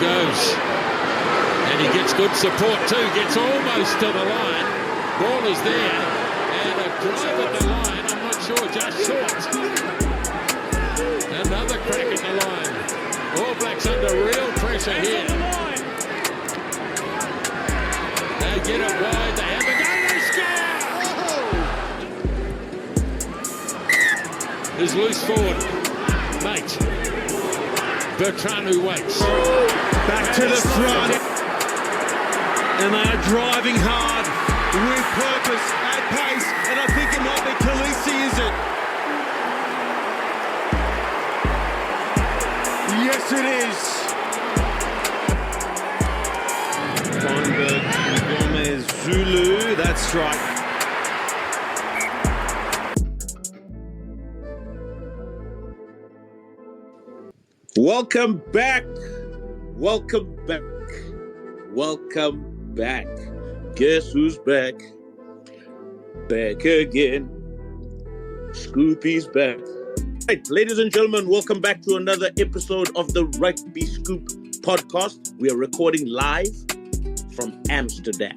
Goes, and he gets good support too, gets almost to the line, ball is there, and a drive at the line, I'm not sure, just short. Another crack at the line. All Blacks under real pressure here. They get it wide, they have a go, they score! There's loose forward, mate. Bertrand who waits. Back to the front. And they are driving hard with purpose at pace. And I think it might be Khaleesi, is it? Yes, it is. Feinberg, Gomez, Zulu. That's right. Welcome back. Welcome back. Welcome back. Guess who's back? Back again. Scoopy's back. Right, ladies and gentlemen, welcome back to another episode of the Rugby Scoop podcast. We are recording live from Amsterdam.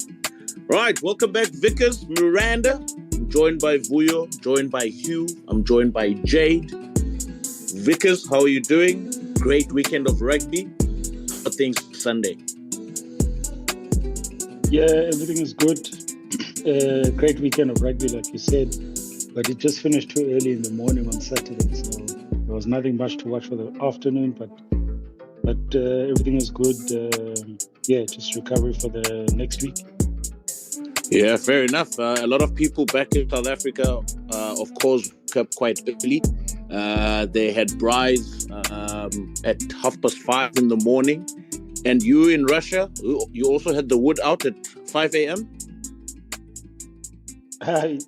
Right, welcome back, Vickers, Miranda. I'm joined by Vuyo, joined by Hugh. I'm joined by Jade. Vickers, how are you doing? Great weekend of rugby. How are things Sunday? Yeah, everything is good. Great weekend of rugby, like you said, but it just finished too early in the morning on Saturday, so there was nothing much to watch for the afternoon. But everything is good. Just recovery for the next week. Yeah, fair enough. A lot of people back in South Africa, of course, woke up quite early. They had braais at 5:30 in the morning. And you in Russia, you also had the wood out at 5 a.m.?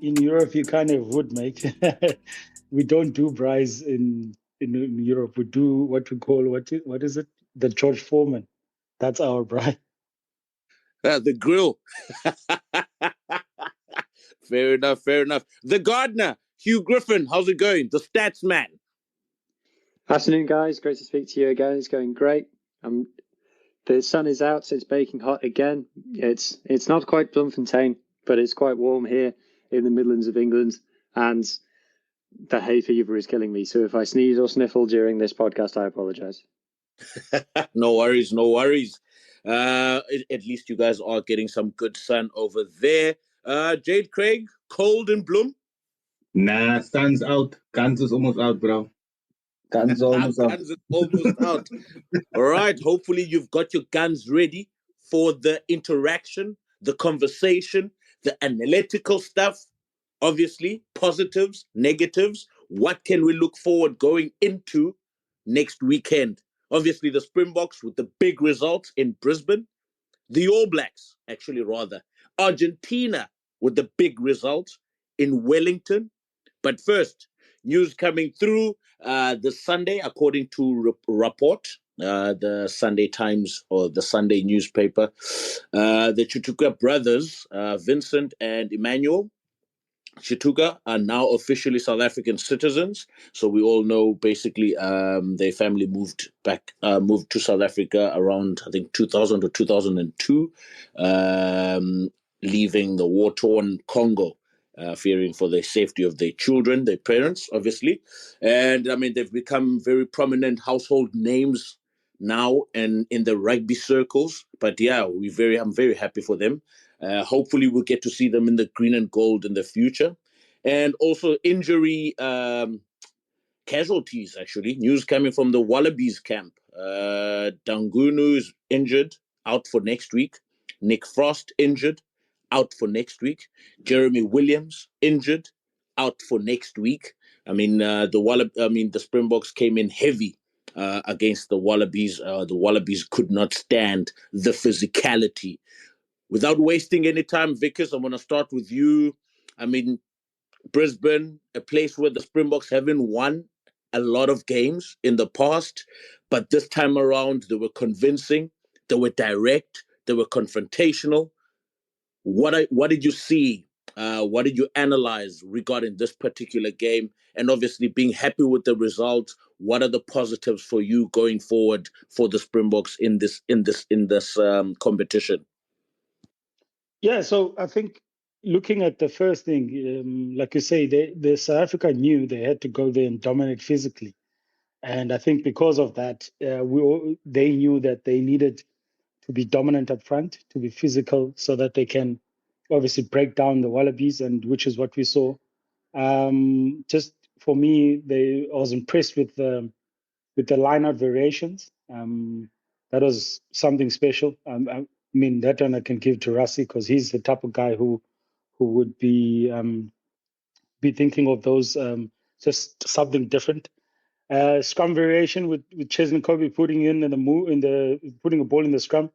In Europe, you can't have wood, mate. We don't do braais in Europe. We do what we call, what is it? The George Foreman. That's our braai. The grill. Fair enough. The gardener, Hugh Griffin, how's it going? The stats man. Afternoon, guys. Great to speak to you again. It's going great. The sun is out, so it's baking hot again. It's not quite Bloemfontein, but it's quite warm here in the Midlands of England. And the hay fever is killing me. So if I sneeze or sniffle during this podcast, I apologize. No worries. At least you guys are getting some good sun over there. Jade Craig, cold in Bloem? Nah, sun's out. Guns is almost out, bro. Guns almost out. Guns is almost out. All right. Hopefully you've got your guns ready for the interaction, the conversation, the analytical stuff. Obviously, positives, negatives. What can we look forward going into next weekend? Obviously, the Springboks with the big results in Brisbane. The Allblacks, actually, rather. Argentina with the big results in Wellington. But first, news coming through the Sunday, according to report, the Sunday Times or the Sunday newspaper. The Chituka brothers, Vincent and Emmanuel Chituka, are now officially South African citizens. So we all know basically their family moved to South Africa around, I think, 2000 or 2002, leaving the war-torn Congo. Fearing for the safety of their children, their parents, obviously. And I mean, they've become very prominent household names now and in the rugby circles. But yeah, I'm very happy for them. Hopefully we'll get to see them in the green and gold in the future. And also injury casualties, actually. News coming from the Wallabies camp. Dangunu is injured, out for next week. Nick Frost injured, out for next week. Jeremy Williams injured, out for next week. I mean, the Springboks came in heavy against the Wallabies. The Wallabies could not stand the physicality. Without wasting any time, Vickers, I'm going to start with you. I mean, Brisbane, a place where the Springboks haven't won a lot of games in the past, but this time around they were convincing, they were direct, they were confrontational. What did you see? What did you analyze regarding this particular game? And obviously, being happy with the result, what are the positives for you going forward for the Springboks in this competition? Yeah, so I think looking at the first thing, like you say, the South Africa knew they had to go there and dominate physically, and I think because of that, they knew that they needed to be dominant up front, to be physical, so that they can obviously break down the Wallabies, and which is what we saw. Just for me, I was impressed with the line-out variations. That was something special. I mean, that one I can give to Rassi because he's the type of guy who would be thinking of those, just something different. Scrum variation with Cheslin Kobe putting putting a ball in the scrum.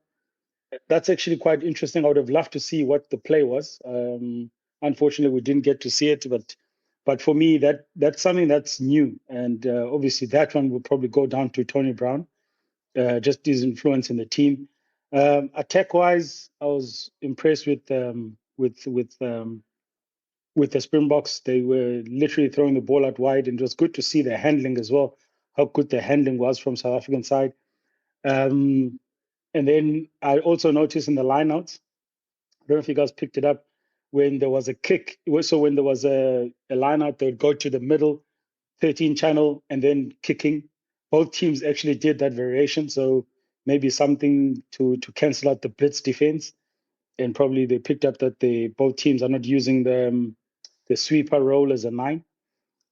That's actually quite interesting. I would have loved to see what the play was. Unfortunately, we didn't get to see it, but for me, that's something that's new, and obviously that one will probably go down to Tony Brown, just his influence in the team. Attack-wise, I was impressed with the Springboks. They were literally throwing the ball out wide, and it was good to see their handling as well. How good their handling was from South African side. And then I also noticed in the lineouts, I don't know if you guys picked it up, when there was a kick. So when there was a lineout, they would go to the middle 13 channel and then kicking. Both teams actually did that variation. So maybe something to cancel out the blitz defense. And probably they picked up that both teams are not using the sweeper role as a 9.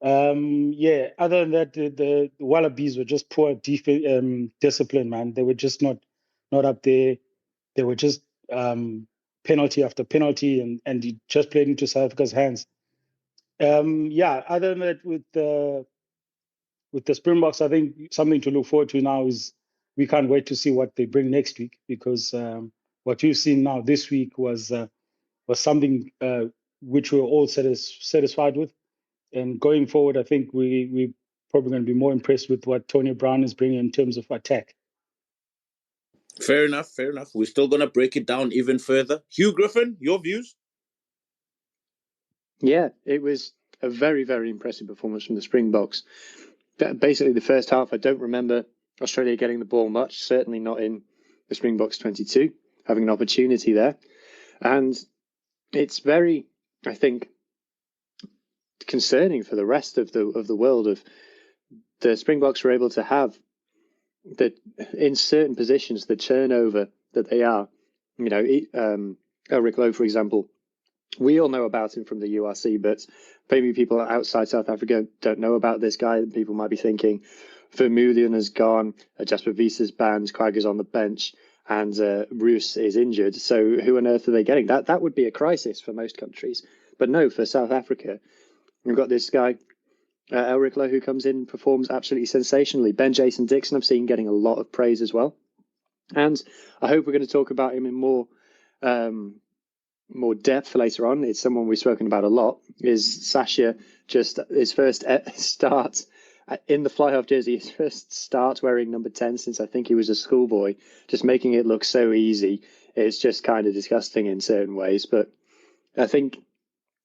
Yeah, other than that, the Wallabies were just poor discipline, man. They were just not up there. They were just penalty after penalty, and it just played into South Africa's hands. Yeah, other than that, with the Springboks, I think something to look forward to now is we can't wait to see what they bring next week, because what we've seen now this week was something which we're all satisfied with. And going forward, I think we're probably going to be more impressed with what Tony Brown is bringing in terms of attack. Fair enough. We're still going to break it down even further. Hugh Griffin, your views? Yeah, it was a very, very impressive performance from the Springboks. Basically, the first half, I don't remember Australia getting the ball much, certainly not in the Springboks 22, having an opportunity there. And it's very, I think, concerning for the rest of the world. Of the Springboks were able to have in certain positions the turnover that they are. You know, Elric Lowe, for example, we all know about him from the URC, but maybe people outside South Africa don't know about this guy. People might be thinking Vermeulen has gone, Jasper Wiese's banned, Kwagga's on the bench, and Roos is injured. So who on earth are they getting? That would be a crisis for most countries. But no, for South Africa, we've got this guy, Elric Lowe, who comes in and performs absolutely sensationally. Ben Jason Dixon, I've seen getting a lot of praise as well. And I hope we're going to talk about him in more depth later on. It's someone we've spoken about a lot. Is Sasha just his first start in the fly-half jersey, his first start wearing number 10 since I think he was a schoolboy, just making it look so easy. It's just kind of disgusting in certain ways. But I think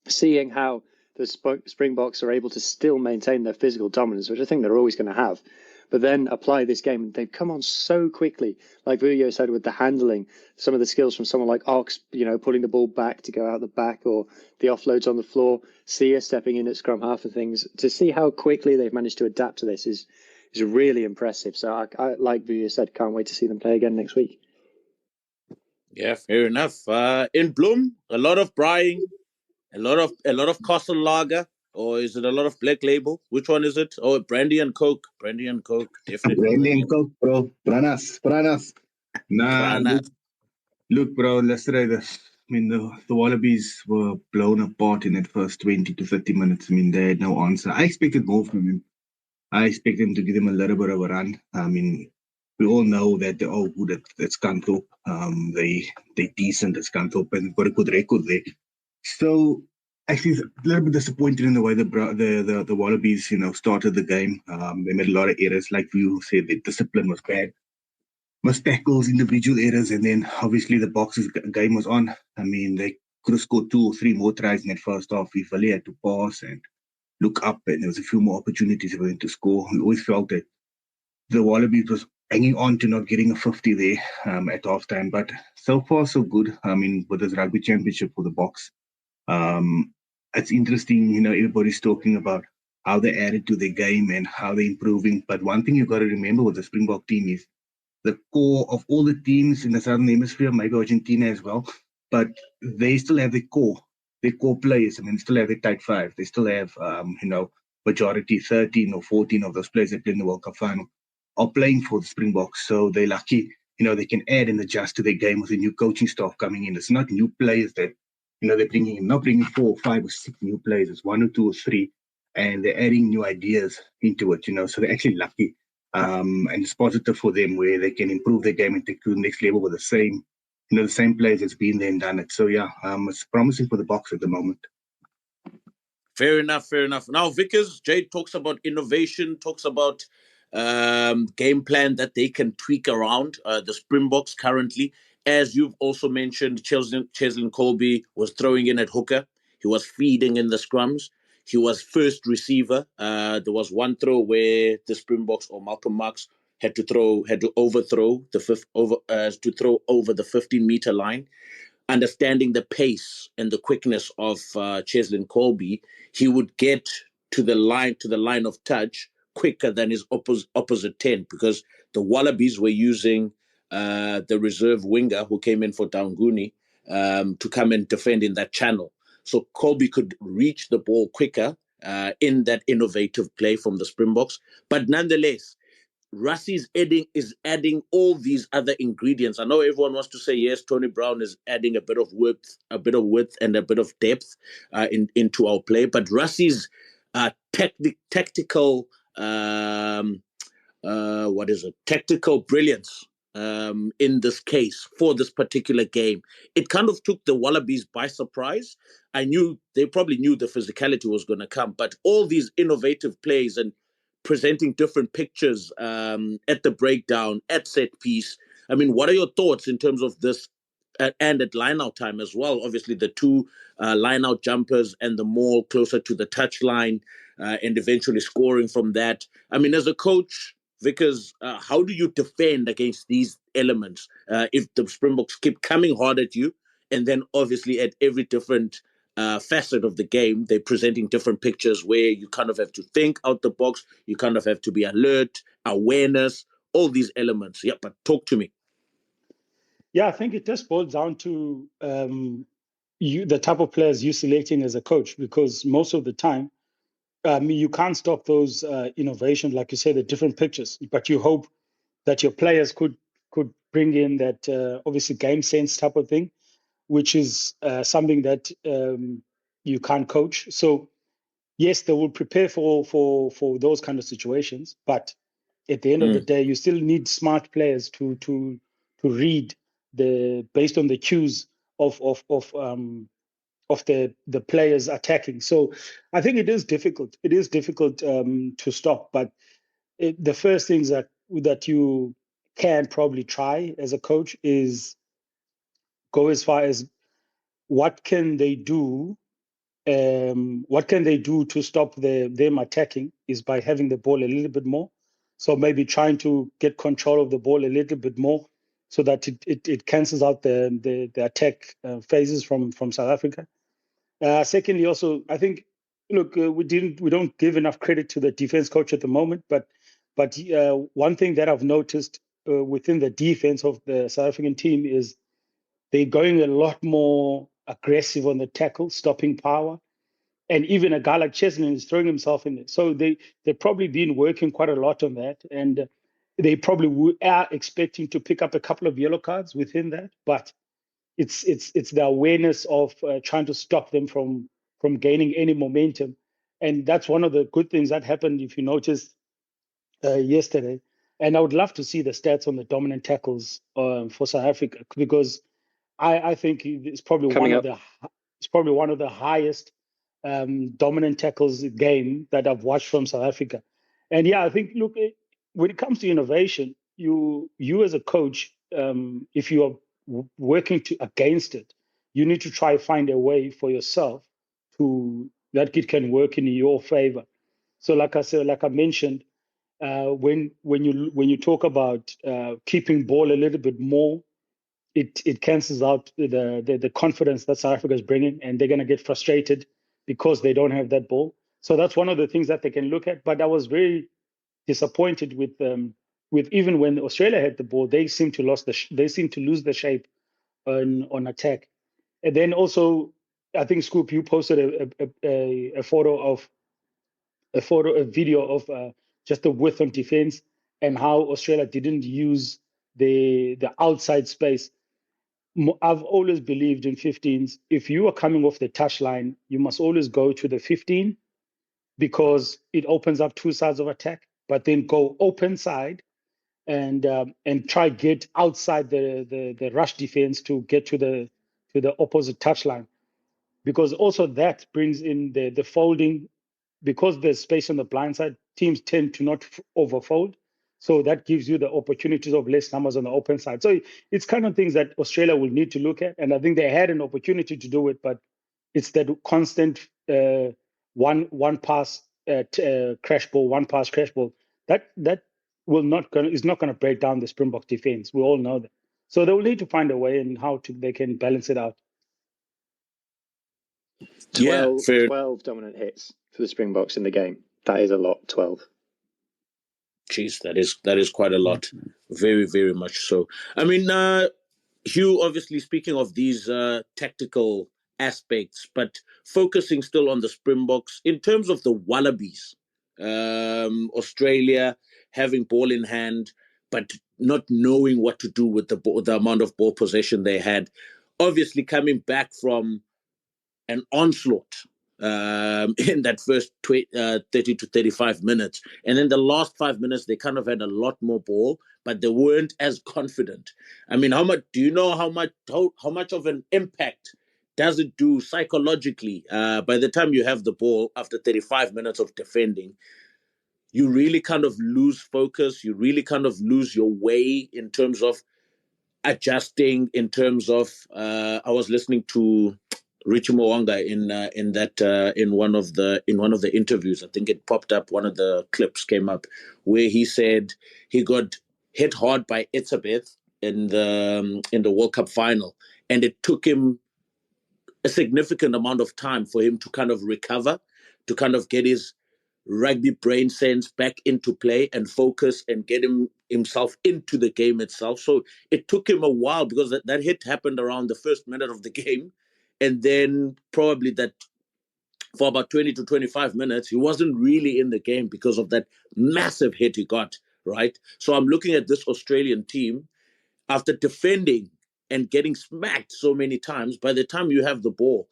seeing how the Springboks are able to still maintain their physical dominance, which I think they're always going to have, but then apply this game, and they've come on so quickly. Like Vuyo said, with the handling, some of the skills from someone like Ox, you know, putting the ball back to go out the back, or the offloads on the floor, Sia stepping in at scrum half and things. To see how quickly they've managed to adapt to this is really impressive. So I like Vuyo said, can't wait to see them play again next week. Yeah, fair enough. In Bloem, a lot of Braaiing, a lot of Castle Lager, or is it a lot of Black Label? Which one is it? Oh, Brandy and Coke. Brandy and Coke, definitely. Brandy and Coke, bro. Pranas. Nah, look, bro, let's try this. I mean, the Wallabies were blown apart in that first 20 to 30 minutes. I mean, they had no answer. I expected more from him. I expected him to give them a little bit of a run. I mean, we all know that they're all good at Scunthorpe. They're decent at Scunthorpe and got a good record there. So Actually, it's a little bit disappointed in the way the Wallabies, started the game. They made a lot of errors, like you said. The discipline was bad, missed tackles, individual errors, and then obviously the Boxers game was on. I mean, they could have scored 2 or 3 more tries in that first half if Vali had to pass and look up, and there was a few more opportunities for them to score. We always felt that the Wallabies was hanging on to not getting a 50 there at halftime, but so far so good. I mean, with this Rugby Championship for the Boks, it's interesting. Everybody's talking about how they added to their game and how they're improving. But one thing you've got to remember with the Springbok team is the core of all the teams in the Southern Hemisphere, maybe Argentina as well, but they still have their core players. I mean, they still have their tight five. They still have, majority 13 or 14 of those players that play in the World Cup final are playing for the Springboks. So they're lucky, they can add and adjust to their game with a new coaching staff coming in. It's not new players that, they're bringing in, not bringing 4 or 5 or 6 new players. It's 1 or 2 or 3, and they're adding new ideas into it, so they're actually lucky. And it's positive for them where they can improve their game and take to the next level with the same players that's been there and done it. So yeah, it's promising for the Boks at the moment. Fair enough. Now, Vickers, Jade talks about innovation, talks about game plan that they can tweak around the Springboks currently. As you've also mentioned, Cheslin Colby was throwing in at hooker. He was feeding in the scrums. He was first receiver. There was one throw where the Springboks or Malcolm Marx had to overthrow to throw over the 15-meter line. Understanding the pace and the quickness of Cheslin Colby, he would get to the line of touch quicker than his opposite 10, because the Wallabies were using the reserve winger who came in for Danguni to come and defend in that channel. So Colby could reach the ball quicker in that innovative play from the Springboks. But nonetheless, Rassie is adding all these other ingredients. I know everyone wants to say yes, Tony Brown is adding a bit of width and a bit of depth into our play. But Rassie's tactical tactical brilliance in this case for this particular game, it kind of took the Wallabies by surprise. They probably knew the physicality was going to come, but all these innovative plays and presenting different pictures at the breakdown, at set piece. I mean, what are your thoughts in terms of this and at line-out time as well? Obviously, the 2 line-out jumpers and the maul closer to the touchline and eventually scoring from that. I mean, as a coach, Vickers, how do you defend against these elements if the Springboks keep coming hard at you, and then obviously at every different facet of the game, they're presenting different pictures where you kind of have to think out the box, you kind of have to be alert, awareness, all these elements. Yeah, but talk to me. Yeah, I think it just boils down to the type of players you're selecting as a coach, because most of the time, you can't stop those innovations, like you say, the different pictures, but you hope that your players could bring in that obviously game sense type of thing, which is something that you can't coach. So yes, they will prepare for those kind of situations, but at the end of the day, you still need smart players to read based on the cues of the players attacking. So I think it is difficult. It is difficult to stop, but the first things that you can probably try as a coach is go as far as what can they do. What can they do to stop them attacking is by having the ball a little bit more. So maybe trying to get control of the ball a little bit more so that it cancels out the attack phases from South Africa. Secondly, also, I think, look, we don't give enough credit to the defense coach at the moment, but one thing that I've noticed within the defense of the South African team is they're going a lot more aggressive on the tackle, stopping power. And even a guy like Cheslin is throwing himself in it. So they've probably been working quite a lot on that. And they probably are expecting to pick up a couple of yellow cards within that. But it's the awareness of trying to stop them from gaining any momentum. And that's one of the good things that happened, if you noticed, yesterday. And I would love to see the stats on the dominant tackles for South Africa, because I think it's probably one of the highest dominant tackles game that I've watched from South Africa. And yeah, I think, look, when it comes to innovation, you as a coach, if you are working against it, you need to try find a way for yourself to that it can work in your favor. So, like I said, like I mentioned, when you talk about keeping ball a little bit more, it cancels out the confidence that South Africa is bringing, and they're going to get frustrated because they don't have that ball. So that's one of the things that they can look at. But I was very disappointed with even when Australia had the ball, they seem to lose the shape on attack. And then also, I think Scoop, you posted a video of just the width on defense and how Australia didn't use the outside space. I've always believed in 15s. If you are coming off the touchline, you must always go to the 15 because it opens up two sides of attack, but then go open side and try get outside the rush defense to get to the opposite touchline. Because also that brings in the folding, because there's space on the blind side, teams tend to not overfold. So that gives you the opportunities of less numbers on the open side. So it's kind of things that Australia will need to look at. And I think they had an opportunity to do it, but it's that constant one pass crash ball, one pass crash ball. That is not gonna break down the Springbok defense. We all know that. So they will need to find a way and they can balance it out. 12 dominant hits for the Springboks in the game. That is a lot, 12. Jeez, that is quite a lot. Very, very much so. I mean, Hugh, obviously speaking of these tactical aspects, but focusing still on the Springboks, in terms of the Wallabies, Australia having ball in hand, but not knowing what to do with the amount of ball possession they had, obviously coming back from an onslaught in that first 30 to 35 minutes. And then the last 5 minutes, they kind of had a lot more ball, but they weren't as confident. I mean, how much of an impact does it do psychologically? By the time you have the ball after 35 minutes of defending, you really kind of lose focus. You really kind of lose your way in terms of adjusting, in terms of, I was listening to Richie Mwanga in one of the interviews. I think it popped up. One of the clips came up where he said he got hit hard by Etzebeth in the World Cup final, and it took him a significant amount of time for him to kind of recover, to kind of get his rugby brain sense back into play and focus and get himself into the game itself. So it took him a while because that hit happened around the first minute of the game. And then probably that for about 20 to 25 minutes, he wasn't really in the game because of that massive hit he got, right? So I'm looking at this Australian team after defending and getting smacked so many times. By the time you have the ball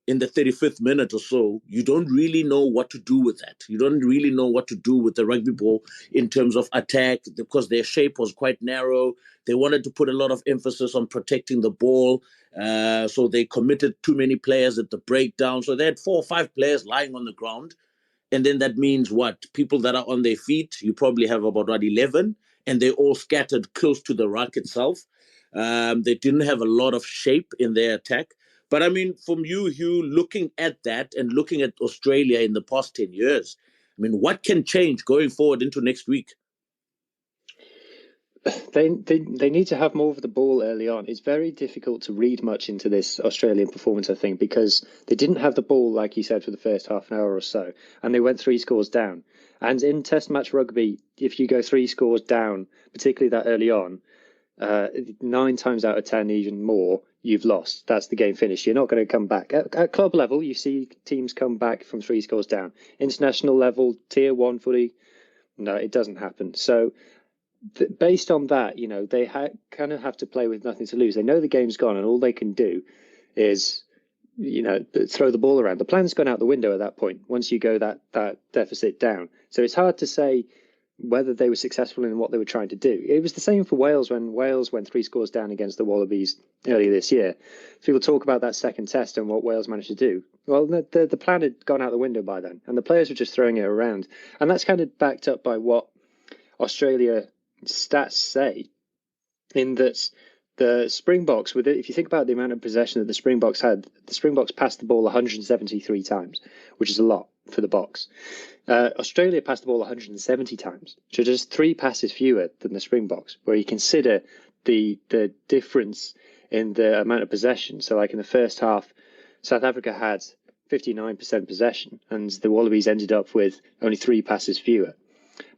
in the 35th minute or so, you don't really know what to do with that. You don't really know what to do with the rugby ball in terms of attack because their shape was quite narrow. They wanted to put a lot of emphasis on protecting the ball. So they committed too many players at the breakdown. So they had 4 or 5 players lying on the ground. And then that means what? People that are on their feet, you probably have about 11, and they all scattered close to the ruck itself. They didn't have a lot of shape in their attack. But I mean, from you, Hugh, looking at that and looking at Australia in the past 10 years, I mean, what can change going forward into next week? They need to have more of the ball early on. It's very difficult to read much into this Australian performance, I think, because they didn't have the ball, like you said, for the first half an hour or so, and they went 3 scores down. And in Test match rugby, if you go 3 scores down, particularly that early on, 9 times out of 10, even more, you've lost. That's the game finished. You're not going to come back. At club level, you see teams come back from 3 scores down. International level, tier 1 footy, no, it doesn't happen. So based on that, they kind of have to play with nothing to lose. They know the game's gone, and all they can do is, throw the ball around. The plan's gone out the window at that point, once you go that deficit down. So it's hard to say whether they were successful in what they were trying to do. It was the same for Wales when Wales went 3 scores down against the Wallabies earlier this year. People talk about that second test and what Wales managed to do. Well, the plan had gone out the window by then, and the players were just throwing it around. And that's kind of backed up by what Australia stats say, in that the Springboks, if you think about the amount of possession that the Springboks had, the Springboks passed the ball 173 times, which is a lot for the Boks. Australia passed the ball 170 times, so just 3 passes fewer than the Springboks, where you consider the difference in the amount of possession. So like in the first half, South Africa had 59% possession, and the Wallabies ended up with only 3 passes fewer.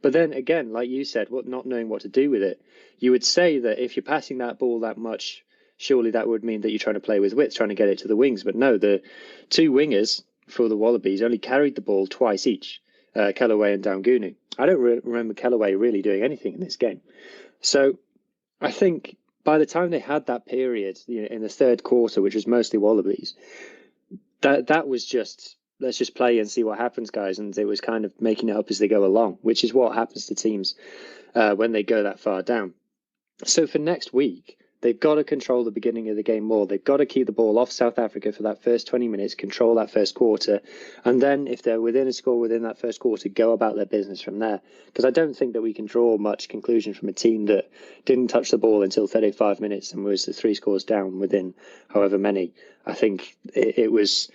But then again, like you said, not knowing what to do with it, you would say that if you're passing that ball that much, surely that would mean that you're trying to play with width, trying to get it to the wings. But no, the 2 wingers for the Wallabies only carried the ball twice each, Kellaway and Daugunu. I don't remember Kellaway really doing anything in this game. So I think by the time they had that period, in the third quarter, which was mostly Wallabies, that was just, let's just play and see what happens, guys. And it was kind of making it up as they go along, which is what happens to teams when they go that far down. So for next week, they've got to control the beginning of the game more. They've got to keep the ball off South Africa for that first 20 minutes, control that first quarter. And then if they're within a score within that first quarter, go about their business from there. Because I don't think that we can draw much conclusion from a team that didn't touch the ball until 35 minutes and was 3 scores down within however many. I think it was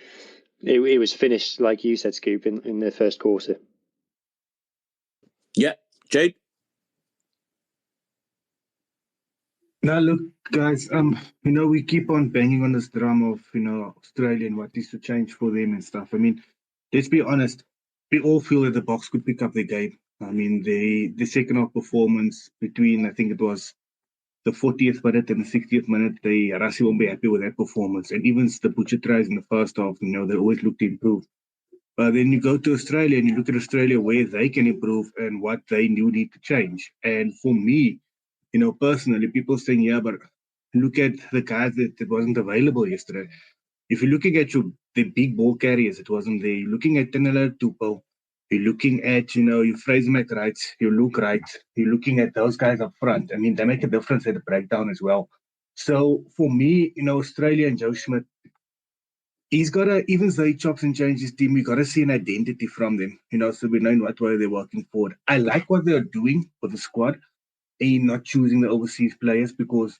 finished, like you said, Scoop, in the first quarter. Yeah. Jade? Now, look, guys, we keep on banging on this drum of, Australia and what needs to change for them and stuff. I mean, let's be honest, we all feel that the Boks could pick up the game. I mean, the second half performance between, I think it was the 40th minute and the 60th minute, Rassie won't be happy with that performance. And even the butcher tries in the first half, they always look to improve. But then you go to Australia and you look at Australia where they can improve and what they need to change. And for me, personally, people saying, yeah, but look at the guys that wasn't available yesterday. If you're looking at the big ball carriers, it wasn't there. You're looking at Tenela Tupou. You're looking at, your Fraser McWright, your Luke Wright. You're looking at those guys up front. I mean, they make a difference at the breakdown as well. So for me, Australia and Joe Schmidt, he's got to, even though he chops and changes his team, we got to see an identity from them, so we know in what way they're working forward. I like what they're doing for the squad, and not choosing the overseas players, because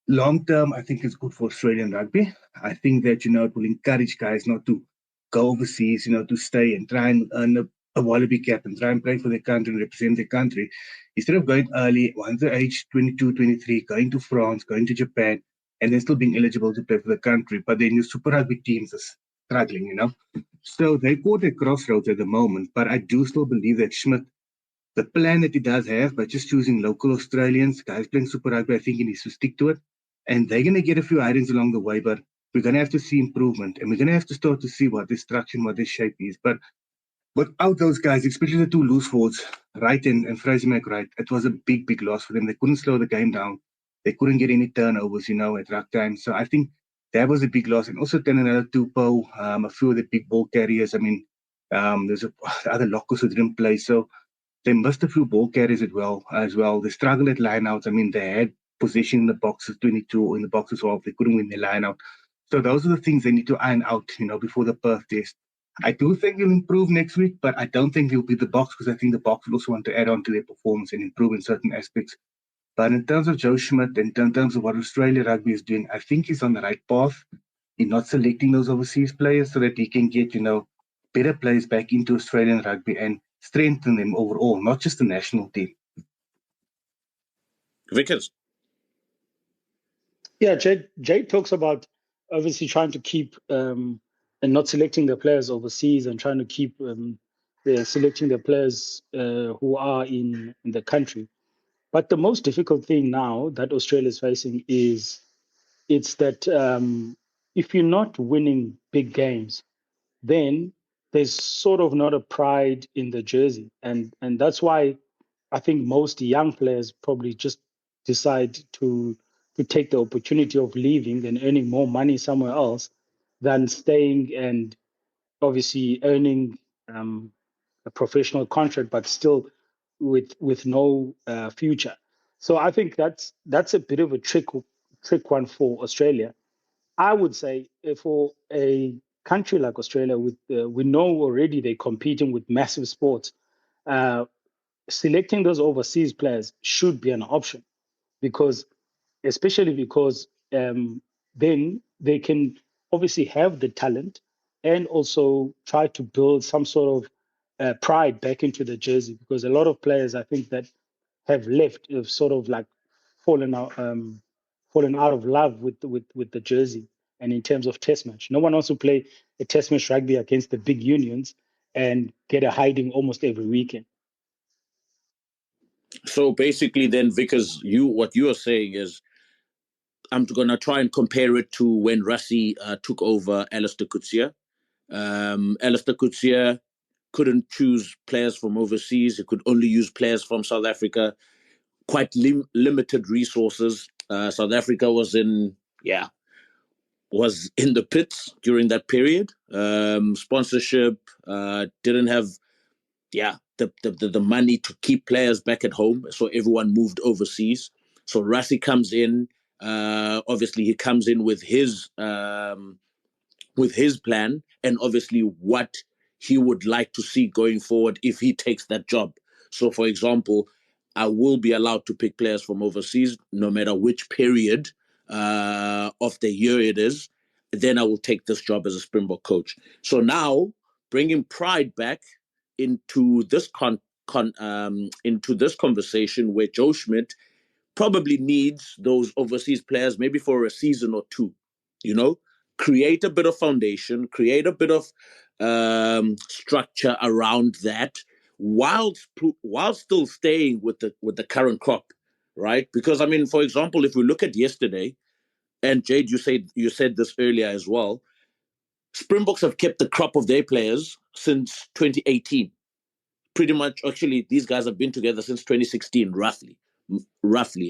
long term, I think it's good for Australian rugby. I think that, it will encourage guys not to go overseas, to stay and try and earn a Wallaby cap and try and play for their country and represent their country. Instead of going early, once they're age 22, 23, going to France, going to Japan, and then still being eligible to play for the country. But then your Super Rugby teams are struggling, So they're caught at crossroads at the moment. But I do still believe that Schmidt, the plan that he does have, by just choosing local Australians, guys playing Super Rugby, I think he needs to stick to it. And they're going to get a few items along the way, but we're going to have to see improvement. And we're going to have to start to see what the structure and what the shape is. But without those guys, especially the 2 loose forwards, Wright and Fraser McWright, it was a big, big loss for them. They couldn't slow the game down. They couldn't get any turnovers, at ruck time. So I think that was a big loss. And also Tenela Tupou, a few of the big ball carriers. I mean, there's other lockers who didn't play. So they missed a few ball carriers as well. They struggled at lineouts. I mean, they had position in the boxes 22 or in the boxes 12. They couldn't win their lineout. So those are the things they need to iron out, before the Perth test. I do think they'll improve next week, but I don't think they'll be the Boks, because I think the Boks will also want to add on to their performance and improve in certain aspects. But in terms of Joe Schmidt, and in terms of what Australia Rugby is doing, I think he's on the right path in not selecting those overseas players so that he can get, better players back into Australian rugby and strengthen them overall, not just the national team. Vickers? Yeah, Jade talks about obviously trying to keep and not selecting the players overseas, and trying to keep selecting the players who are in the country. But the most difficult thing now that Australia is facing is it's that if you're not winning big games, then there's sort of not a pride in the jersey. And that's why I think most young players probably just decide to take the opportunity of leaving and earning more money somewhere else than staying and obviously earning a professional contract, but still with no future. So I think that's a bit of a trick one for Australia. I would say for a country like Australia, with we know already they're competing with massive sports. Selecting those overseas players should be an option because, especially because then they can obviously have the talent and also try to build some sort of pride back into the jersey. Because a lot of players, I think, that have left have sort of like fallen out of love with the jersey. And in terms of test match, no one wants to play a test match rugby against the big unions and get a hiding almost every weekend. So basically, then, Vickers, what you are saying is, I'm going to try and compare it to when Rassie took over Alistair Coetzee. Alistair Coetzee couldn't choose players from overseas. He could only use players from South Africa. Quite limited resources. South Africa was in the pits during that period. Sponsorship, didn't have the money to keep players back at home, so everyone moved overseas. So Rassie comes in. Obviously, he comes in with his plan, and obviously what he would like to see going forward if he takes that job. So, for example, I will be allowed to pick players from overseas, no matter which period of the year it is. Then I will take this job as a Springbok coach. So now, bringing pride back into this into this conversation, where Joe Schmidt probably needs those overseas players maybe for a season or two, create a bit of foundation, create a bit of structure around that, while still staying with the current crop, right? Because I mean, for example, if we look at yesterday, and Jade, you said this earlier as well, Springboks have kept the crop of their players since 2018. Pretty much, actually, these guys have been together since 2016, roughly.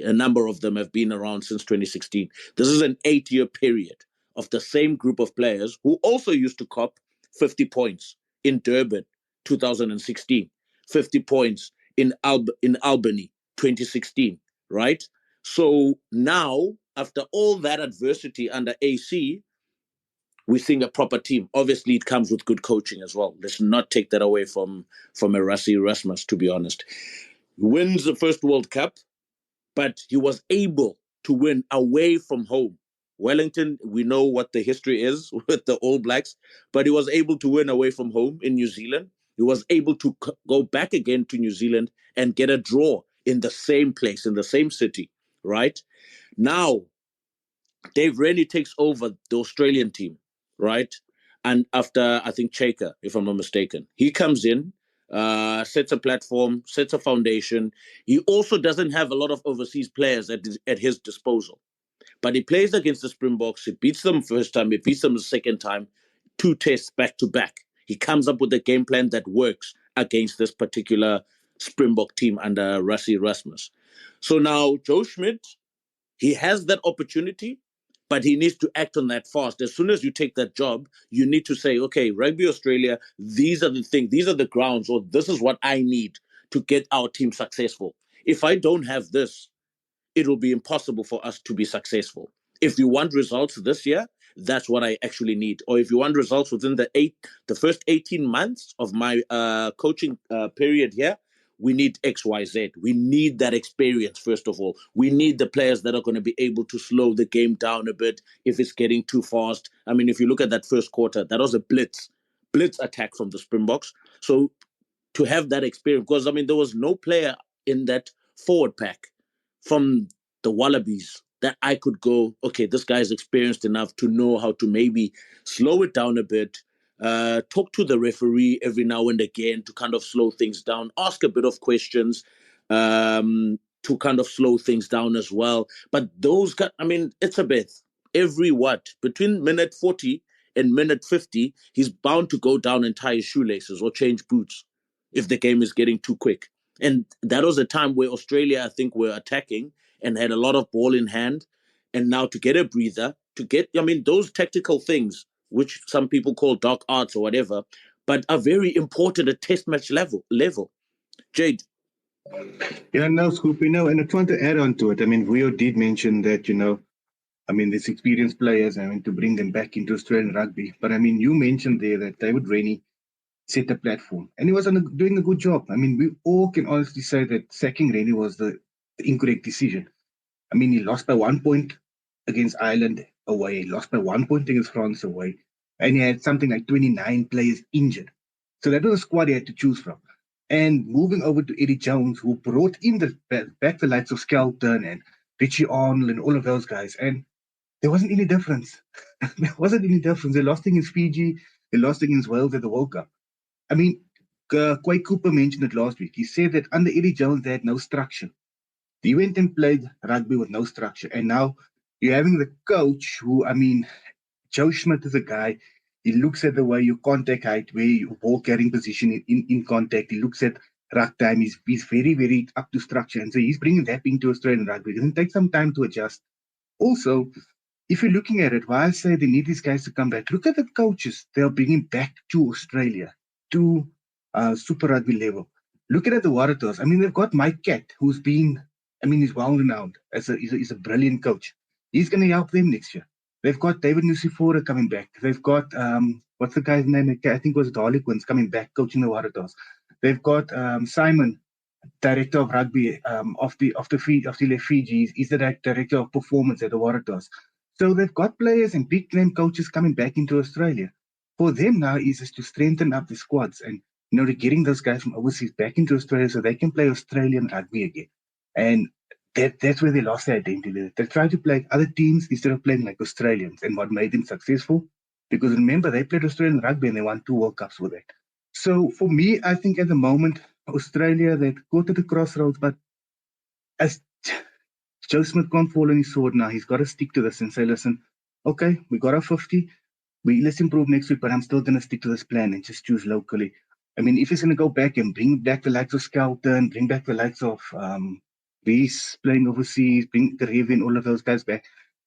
A number of them have been around since 2016. This is an 8-year period of the same group of players who also used to cop 50 points in Durban 2016, 50 points in Albany 2016, right? So now, after all that adversity under AC, we're seeing a proper team. Obviously, it comes with good coaching as well. Let's not take that away from a Rassie Erasmus, to be honest. He wins the first World Cup, but he was able to win away from home. Wellington, we know what the history is with the Allblacks, but he was able to win away from home in New Zealand. He was able to go back again to New Zealand and get a draw in the same place, in the same city, right? Now, Dave Rennie takes over the Australian team, right? And after, I think, Chaker, if I'm not mistaken, he comes in, sets a platform, sets a foundation. He also doesn't have a lot of overseas players at his disposal. But he plays against the Springboks. He beats them first time. He beats them the second time. 2 tests back to back. He comes up with a game plan that works against this particular Springbok team under Rassie Erasmus. So now Joe Schmidt, he has that opportunity, but he needs to act on that fast. As soon as you take that job, you need to say, okay, Rugby Australia, these are the things, these are the grounds, or this is what I need to get our team successful. If I don't have this, it will be impossible for us to be successful. If you want results this year, that's what I actually need. Or if you want results within the first 18 months of my coaching period here, we need X, Y, Z. We need that experience, first of all. We need the players that are going to be able to slow the game down a bit if it's getting too fast. I mean, if you look at that first quarter, that was a blitz attack from the Springboks. So to have that experience, because, I mean, there was no player in that forward pack from the Wallabies that I could go, okay, this guy's experienced enough to know how to maybe slow it down a bit, talk to the referee every now and again to kind of slow things down, ask a bit of questions to kind of slow things down as well. But those guys, I mean, it's a bit between minute 40 and minute 50, he's bound to go down and tie his shoelaces or change boots if the game is getting too quick. And that was a time where Australia, I think, were attacking and had a lot of ball in hand. And now to get a breather, those tactical things, which some people call dark arts or whatever, but are very important at test match level. Jade. Yeah, no, Scoop, and I want to add on to it. I mean, Rio did mention that, there's experienced players, to bring them back into Australian rugby. But I mean, you mentioned there that David Rennie set the platform, and he was doing a good job. I mean, we all can honestly say that sacking Rennie was the incorrect decision. I mean, he lost by 1 point against Ireland away, he lost by 1 point against France away, and he had something like 29 players injured. So that was a squad he had to choose from. And moving over to Eddie Jones, who brought in back the likes of Skelton and Richie Arnold and all of those guys. And there wasn't any difference. There wasn't any difference. They lost against Fiji. They lost against Wales at the World Cup. I mean, Quay Cooper mentioned it last week. He said that under Eddie Jones, they had no structure. He went and played rugby with no structure. And now you're having the coach who, Joe Schmidt is a guy, he looks at the way you contact height, where you ball carrying position in contact. He looks at ruck time. He's very, very up to structure. And so he's bringing that into Australian rugby. It's going to take some time to adjust. Also, if you're looking at it, why I say they need these guys to come back, look at the coaches they're bringing back to Australia, to Super Rugby level. Looking at the Waratahs, they've got Mike Catt, who's been, he's well-renowned. He's a brilliant coach. He's going to help them next year. They've got David Nusifora coming back. They've got, what's the guy's name? I think it was the Harlequins coming back, coaching the Waratahs. They've got Simon, director of rugby of the Fiji. He's the director of performance at the Waratahs. So they've got players and big name coaches coming back into Australia. For them now is to strengthen up the squads and they're getting those guys from overseas back into Australia so they can play Australian rugby again. And that's where they lost their identity. They tried to play other teams instead of playing like Australians, and what made them successful. Because remember, they played Australian rugby and they won 2 World Cups with it. So for me, I think at the moment, Australia, they go to the crossroads, but as Joe Smith can't fall on his sword now. He's got to stick to this and say, listen, okay, we got our 50. Let's improve next week, but I'm still going to stick to this plan and just choose locally. If he's going to go back and bring back the likes of Skelton, bring back the likes of Reese playing overseas, bring Karevi and all of those guys back,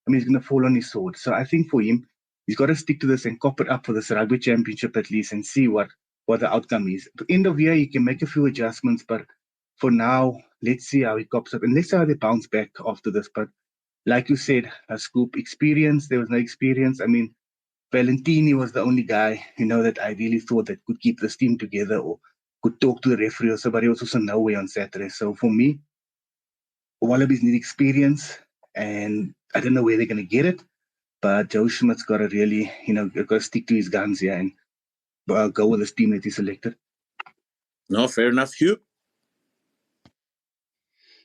he's going to fall on his sword. So I think for him, he's got to stick to this and cop it up for this Rugby Championship at least and see what the outcome is. At the end of the year, he can make a few adjustments, but for now, let's see how he cops up and let's see how they bounce back after this. But like you said, Scoop, experience, there was no experience. Valentini was the only guy, that I really thought that could keep this team together or could talk to the referee or so, but he was also nowhere on Saturday. So for me, Wallabies need experience, and I don't know where they're going to get it, but Joe Schmidt's got to really, got to stick to his guns here and go with this team that he selected. No, fair enough, Hugh.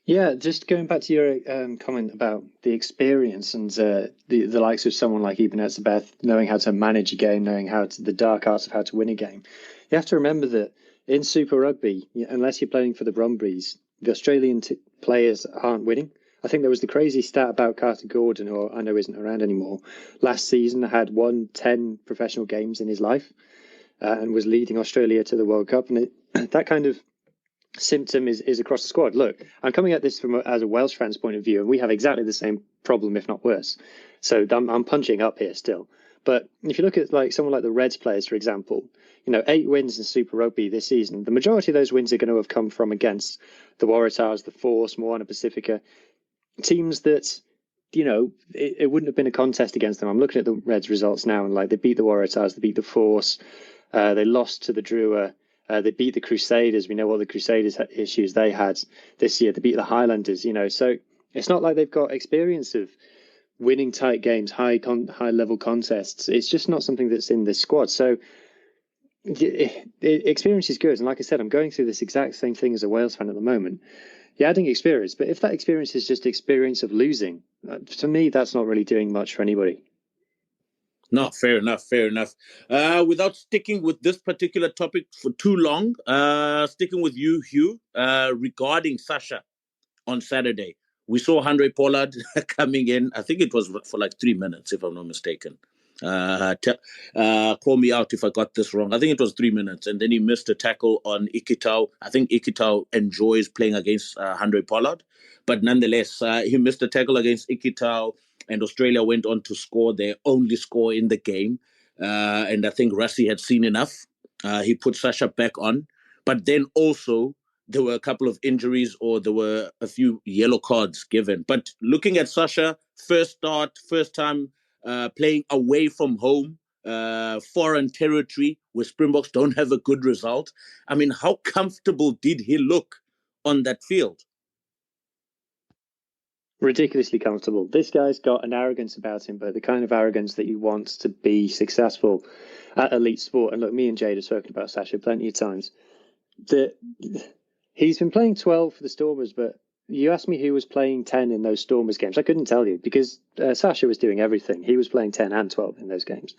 Yeah, just going back to your comment about the experience and the likes of someone like Eben Etzebeth knowing how to manage a game, knowing the dark arts of how to win a game. You have to remember that in Super Rugby, unless you're playing for the Brumbies, the Australian players aren't winning. I think there was the crazy stat about Carter Gordon, who I know isn't around anymore. Last season, had won 10 professional games in his life and was leading Australia to the World Cup. And that kind of symptom is across the squad. Look, I'm coming at this as a Welsh fan's point of view, and we have exactly the same problem, if not worse. So I'm punching up here still. But if you look at someone like the Reds players, for example, 8 wins in Super Rugby this season. The majority of those wins are going to have come from against the Waratahs, the Force, Moana Pacifica, teams that, it wouldn't have been a contest against them. I'm looking at the Reds results now, and they beat the Waratahs, they beat the Force, they lost to the Drua. They beat the Crusaders. We know what the Crusaders issues they had this year. They beat the Highlanders, So it's not like they've got experience of winning tight games, high level contests. It's just not something that's in this squad. So experience is good. And like I said, I'm going through this exact same thing as a Wales fan at the moment. You're adding experience, but if that experience is just experience of losing, to me, that's not really doing much for anybody. No, fair enough. Without sticking with this particular topic for too long, sticking with you, Hugh, regarding Sasha on Saturday. We saw Andre Pollard coming in. I think it was for 3 minutes, if I'm not mistaken. Call me out if I got this wrong. I think it was 3 minutes. And then he missed a tackle on Ikitau. I think Ikitau enjoys playing against Andre Pollard. But nonetheless, he missed a tackle against Ikitau. And Australia went on to score their only score in the game. And I think Rassie had seen enough. He put Sasha back on. But then also there were a couple of injuries or there were a few yellow cards given. But looking at Sasha, first time playing away from home, foreign territory where Springboks don't have a good result. I mean, how comfortable did he look on that field? Ridiculously comfortable. This guy's got an arrogance about him, but the kind of arrogance that you want to be successful at elite sport. And look, me and Jade have spoken about Sasha plenty of times. He's been playing 12 for the Stormers, but you asked me who was playing 10 in those Stormers games. I couldn't tell you because Sasha was doing everything. He was playing 10 and 12 in those games.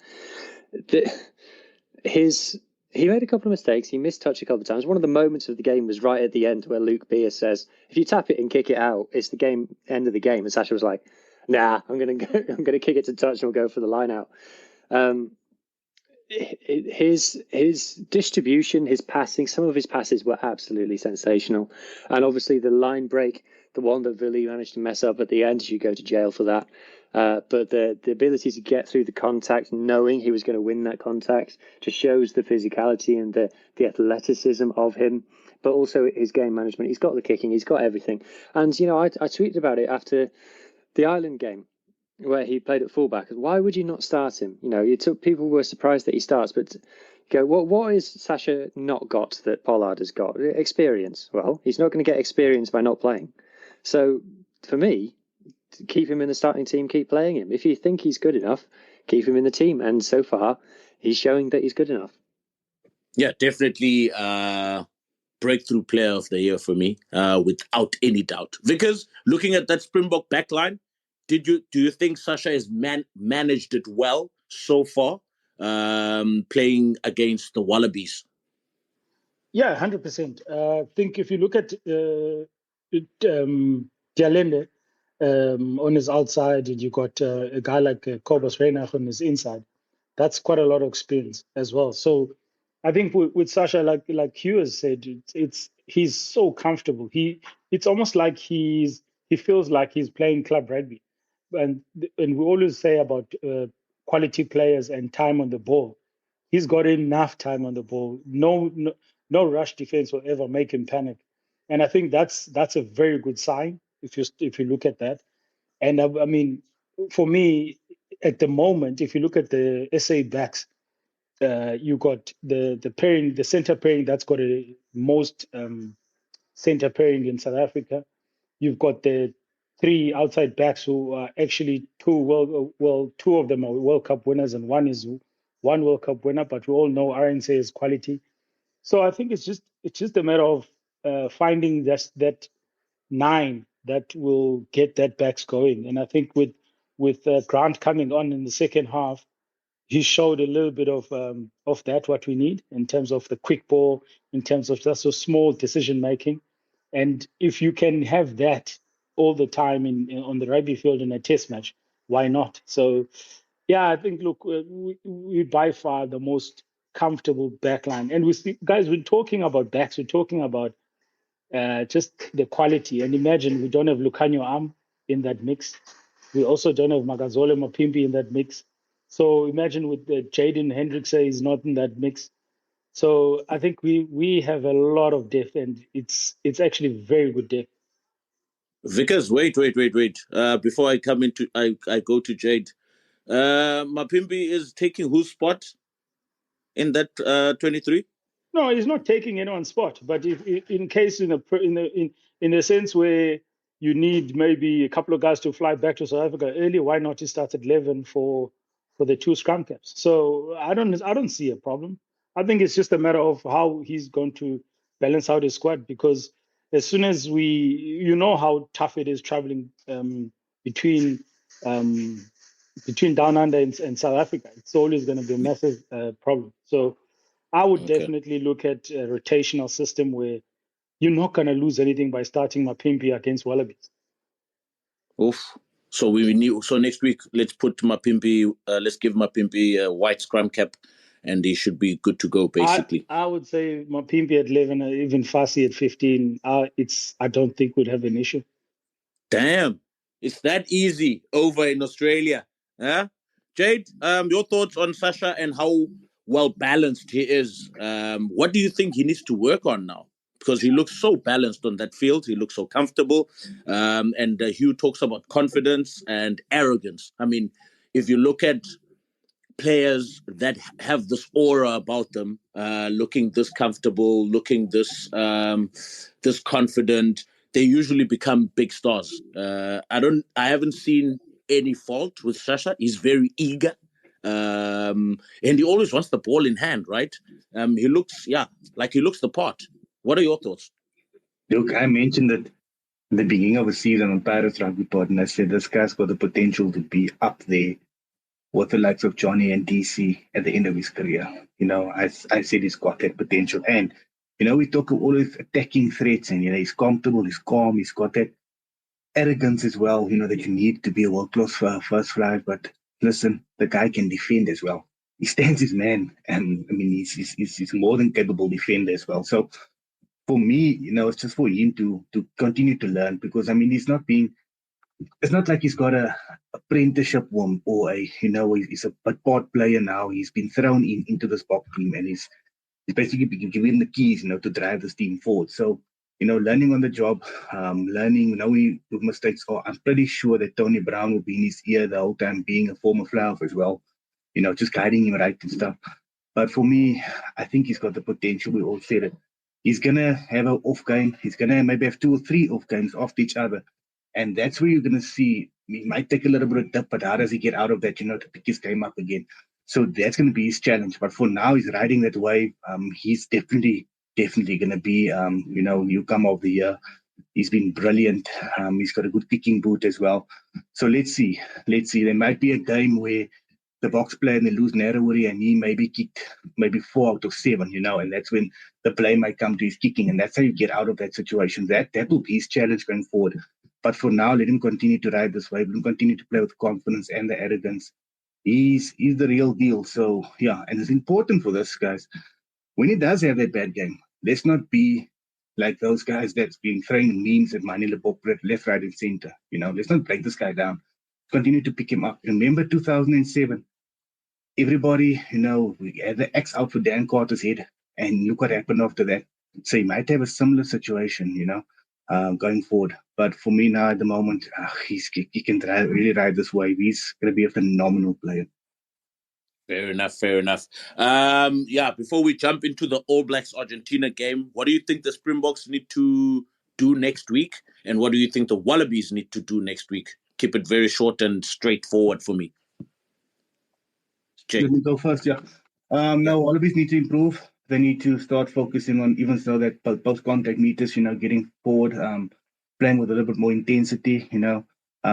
He made a couple of mistakes. He missed touch a couple of times. One of the moments of the game was right at the end where Luke Beer says, if you tap it and kick it out, it's the end of the game. And Sasha was like, nah, I'm going to kick it to touch and we'll go for the line out. His distribution, his passing, some of his passes were absolutely sensational. And obviously the line break, the one that Vili managed to mess up at the end, you go to jail for that. But the ability to get through the contact, knowing he was going to win that contact, just shows the physicality and the athleticism of him, but also his game management. He's got the kicking, he's got everything. And, you know, I tweeted about it after the Ireland game where he played at fullback. Why would you not start him? You know, people were surprised that he starts, but go, what is Sasha not got that Pollard has got? Experience. Well, he's not going to get experience by not playing. So for me, keep him in the starting team, keep playing him. If you think he's good enough, keep him in the team. And so far, he's showing that he's good enough. Yeah, definitely breakthrough player of the year for me, without any doubt. Because looking at that Springbok backline, do you think Sasha has managed it well so far, playing against the Wallabies? Yeah, 100%. I think if you look at Dialende, on his outside, and you got a guy like Kobus Reinach on his inside. That's quite a lot of experience as well. So I think with Sasha, like Hugh has said, he's so comfortable. It's almost like he feels like he's playing club rugby, and we always say about quality players and time on the ball. He's got enough time on the ball. No rush defense will ever make him panic, and I think that's a very good sign if you look at that. And I mean, for me, at the moment, if you look at the SA backs, you got the pairing, the center pairing that's got a most center pairing in South Africa. You've got the three outside backs who are actually two of them are World Cup winners and one World Cup winner, but we all know RNC is quality. So I think it's just a matter of finding that 9 that will get that backs going. And I think with Grant coming on in the second half, he showed a little bit of that what we need in terms of the quick ball, in terms of just a small decision making. And if you can have that all the time on the rugby field in a test match, why not? So, yeah, I think look, we by far the most comfortable backline. And guys, we're talking about backs. We're talking about just the quality. And imagine we don't have Lucanio Am in that mix. We also don't have Magazole Mapimpi in that mix. So imagine with Jaden Hendrickse is not in that mix. So I think we have a lot of depth, and it's actually very good depth. Vickers, wait. Before I come into, I go to Jade. Mapimpi is taking whose spot in that 23? No, he's not taking anyone's spot. But if in case in a sense where you need maybe a couple of guys to fly back to South Africa early, why not he start at 11 for the 2 scrum caps? So I don't see a problem. I think it's just a matter of how he's going to balance out his squad, because as soon as you know how tough it is traveling between Down Under and South Africa. It's always going to be a massive problem. So I would definitely look at a rotational system where you're not going to lose anything by starting Mapimpi against Wallabies. Oof. So so next week, let's put Mapimpi, let's give Mapimpi a white scrum cap, and he should be good to go, basically. I would say Mapimpi at 11, even Fassi at 15. I don't think we'd have an issue. Damn, it's that easy over in Australia, huh? Jade, your thoughts on Sasha and how well balanced he is? What do you think he needs to work on now? because he looks so balanced on that field. He looks so comfortable. And Hugh talks about confidence and arrogance. I mean, if you look at players that have this aura about them, looking this comfortable, looking this confident, they usually become big stars. I haven't seen any fault with Shasha. He's very eager, and he always wants the ball in hand, right? He looks the part. What are your thoughts? Look, I mentioned that in the beginning of the season on Paris Rugby Pod, and I said this guy's got the potential to be up there with the likes of Johnny and DC at the end of his career. I said he's got that potential. And, we talk of all his attacking threats and, he's comfortable, he's calm, he's got that arrogance as well, that you need to be a world-class first flight. But listen, the guy can defend as well. He stands his man. And, I mean, he's more than capable defender as well. So for me, it's just for him to continue to learn because, I mean, it's not like he's got a apprenticeship or he's a part player now. He's been thrown into this Bok team and he's basically been given the keys, to drive this team forward. So, learning on the job, learning, knowing the mistakes. I'm pretty sure that Tony Brown will be in his ear the whole time, being a former fly-off as well, just guiding him right and stuff. But for me, I think he's got the potential. We all said it. He's going to have an off game. He's going to maybe have 2 or 3 off games after each other. And that's where you're going to see, he might take a little bit of dip, but how does he get out of that, to pick his game up again? So that's going to be his challenge. But for now, he's riding that wave. He's definitely going to be, newcomer of the year. He's been brilliant. He's got a good kicking boot as well. So let's see. There might be a game where the Boks play and they lose narrowly and he maybe kicked 4 out of 7, and that's when the blame might come to his kicking. And that's how you get out of that situation. That will be his challenge going forward. But for now, let him continue to ride this wave. Let him continue to play with confidence and the arrogance. He's the real deal. So, yeah, and it's important for this, guys. When he does have that bad game, let's not be like those guys that's been throwing memes at Manila Bopret left, right, and center. Let's not break this guy down. Continue to pick him up. Remember 2007? Everybody, we had the X out for Dan Carter's head, and look what happened after that. So he might have a similar situation, going forward. But for me now at the moment, he can really ride this wave. He's going to be a phenomenal player. Fair enough. Before we jump into the All Blacks Argentina game, what do you think the Springboks need to do next week? And what do you think the Wallabies need to do next week? Keep it very short and straightforward for me. Jake. Let me go first, yeah. No, Wallabies need to improve. They need to start focusing on, even so that post-contact meters, getting forward, playing with a little bit more intensity,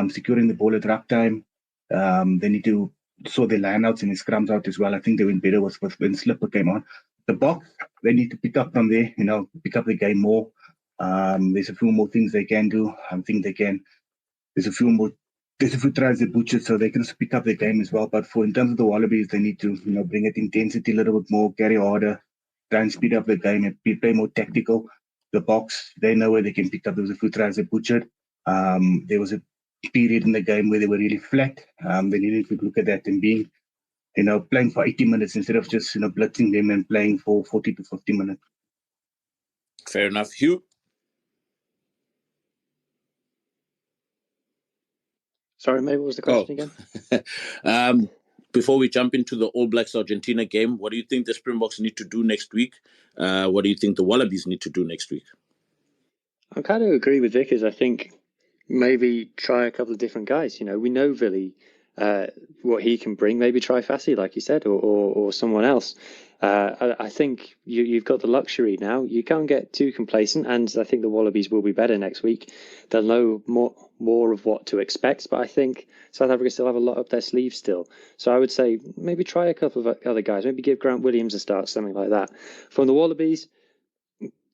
securing the ball at ruck time. They need to sort their lineouts and their scrums out as well. I think they went better when Slipper came on. The Boks, they need to pick up from there, pick up the game more. There's a few more things they can do. I think they can. There's a few tries they butchered, so they can pick up the game as well. But in terms of the Wallabies, they need to, bring it intensity a little bit more, carry harder, try and speed up the game and play more tactical. The Boks, they know where they can pick up. There was a few tries they butchered. There was a period in the game where they were really flat. They needed to look at that and being, playing for 80 minutes instead of just, blitzing them and playing for 40 to 50 minutes. Fair enough. Hugh? Sorry, mate, what was the question again? Before we jump into the All Blacks Argentina game, what do you think the Springboks need to do next week? What do you think the Wallabies need to do next week? I kind of agree with Vickers. I think maybe try a couple of different guys. We know Villy, what he can bring. Maybe try Fassi, like you said, or someone else. I think you've got the luxury now. You can't get too complacent, and I think the Wallabies will be better next week. They'll know more of what to expect, but I think South Africa still have a lot up their sleeves still. So I would say maybe try a couple of other guys. Maybe give Grant Williams a start, something like that. From the Wallabies,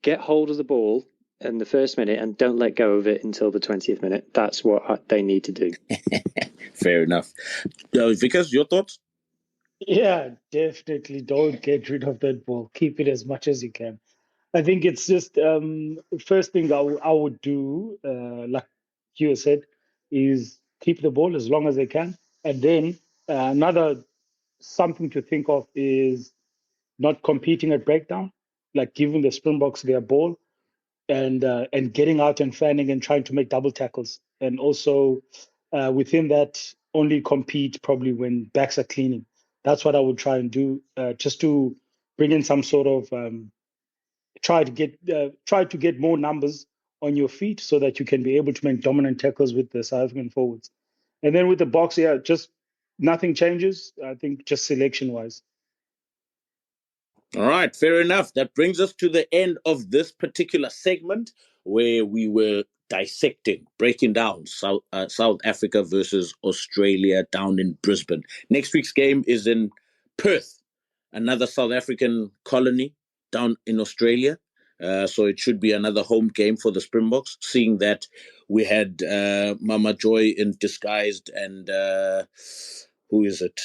get hold of the ball in the first minute and don't let go of it until the 20th minute. That's what they need to do. Fair enough. Vickers, your thoughts? Yeah, definitely don't get rid of that ball. Keep it as much as you can. I think it's just first thing I would do, like you said, is keep the ball as long as they can. And then another something to think of is not competing at breakdown, like giving the Springboks their ball. and getting out and fanning and trying to make double tackles. And also within that, only compete probably when backs are cleaning. That's what I would try and do, just to bring in some sort of try to get more numbers on your feet so that you can be able to make dominant tackles with the South African forwards. And then with the box, yeah, just nothing changes. I think just selection wise. All right, fair enough. That brings us to the end of this particular segment where we were dissecting, breaking down South Africa versus Australia down in Brisbane. Next week's game is in Perth, another South African colony down in Australia. So it should be another home game for the Springboks, seeing that we had Mama Joy in disguised and who is it?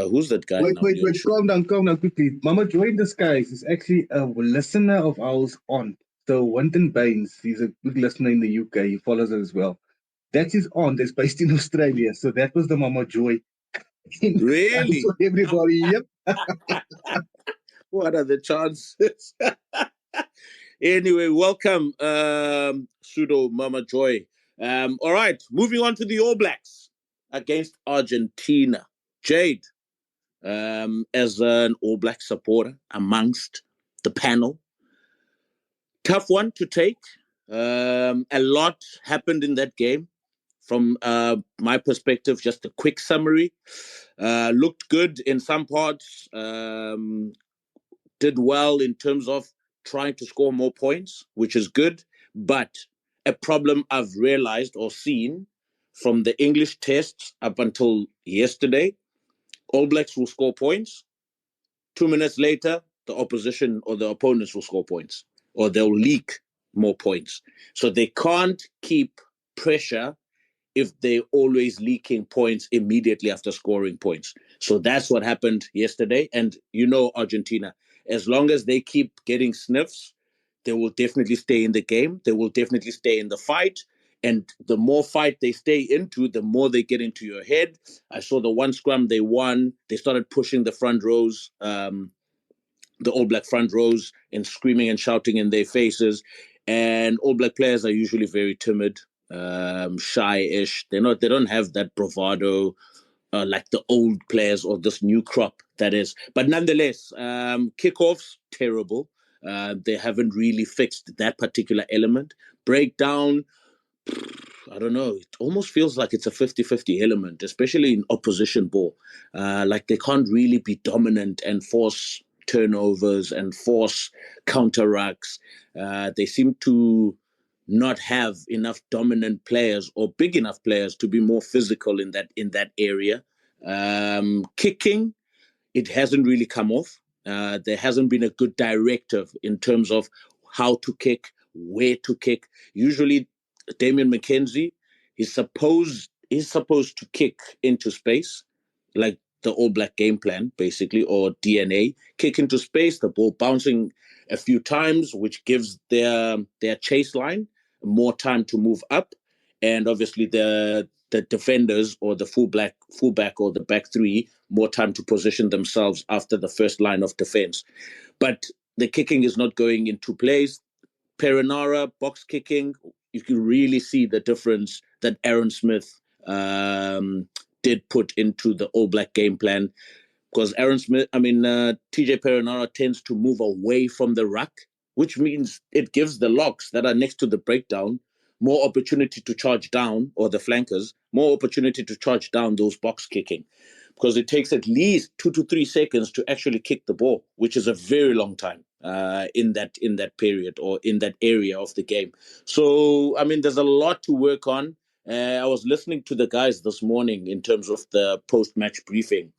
Who's that guy? Wait, now? calm down quickly. Mama Joy in Disguise is actually a listener of ours on. So Winton Baines, he's a good listener in the UK. He follows us as well. That's his aunt that's based in Australia. So that was the Mama Joy. Really? So everybody, yep. What are the chances? Anyway, welcome, pseudo Mama Joy. All right, moving on to the All Blacks against Argentina. Jade, as an All Black supporter amongst the panel, tough one to take. A lot happened in that game. From my perspective, just a quick summary. Looked good in some parts. Did well in terms of trying to score more points, which is good. But a problem I've realized or seen from the English tests up until yesterday, All Blacks will score points. 2 minutes later, the opposition or the opponents will score points, or they'll leak more points. So they can't keep pressure if they're always leaking points immediately after scoring points. So that's what happened yesterday. And you know, Argentina, as long as they keep getting sniffs, they will definitely stay in the game. They will definitely stay in the fight. And the more fight they stay into, the more they get into your head. I saw the one scrum they won. They started pushing the front rows, the All Black front rows, and screaming and shouting in their faces. And All Black players are usually very timid, shy-ish. They don't have that bravado like the old players or this new crop that is. But nonetheless, kickoffs, terrible. They haven't really fixed that particular element. Breakdown, I don't know. It almost feels like it's a 50-50 element, especially in opposition ball. Like they can't really be dominant and force turnovers and force counter-rucks. They seem to not have enough dominant players or big enough players to be more physical in that area. Kicking, it hasn't really come off. There hasn't been a good directive in terms of how to kick, where to kick. Usually, Damian McKenzie, he's supposed to kick into space, like the All Black game plan, basically, or DNA. Kick into space, the ball bouncing a few times, which gives their chase line more time to move up, and obviously the defenders or the fullback or the back three more time to position themselves after the first line of defense. But the kicking is not going into place. Perinara, box kicking, you can really see the difference that Aaron Smith did put into the All Black game plan. Because TJ Perinara tends to move away from the ruck, which means it gives the locks that are next to the breakdown more opportunity to charge down, or the flankers, more opportunity to charge down those box kicking. Because it takes at least 2 to 3 seconds to actually kick the ball, which is a very long time in that period or in that area of the game. So, there's a lot to work on. I was listening to the guys this morning in terms of the post-match briefing.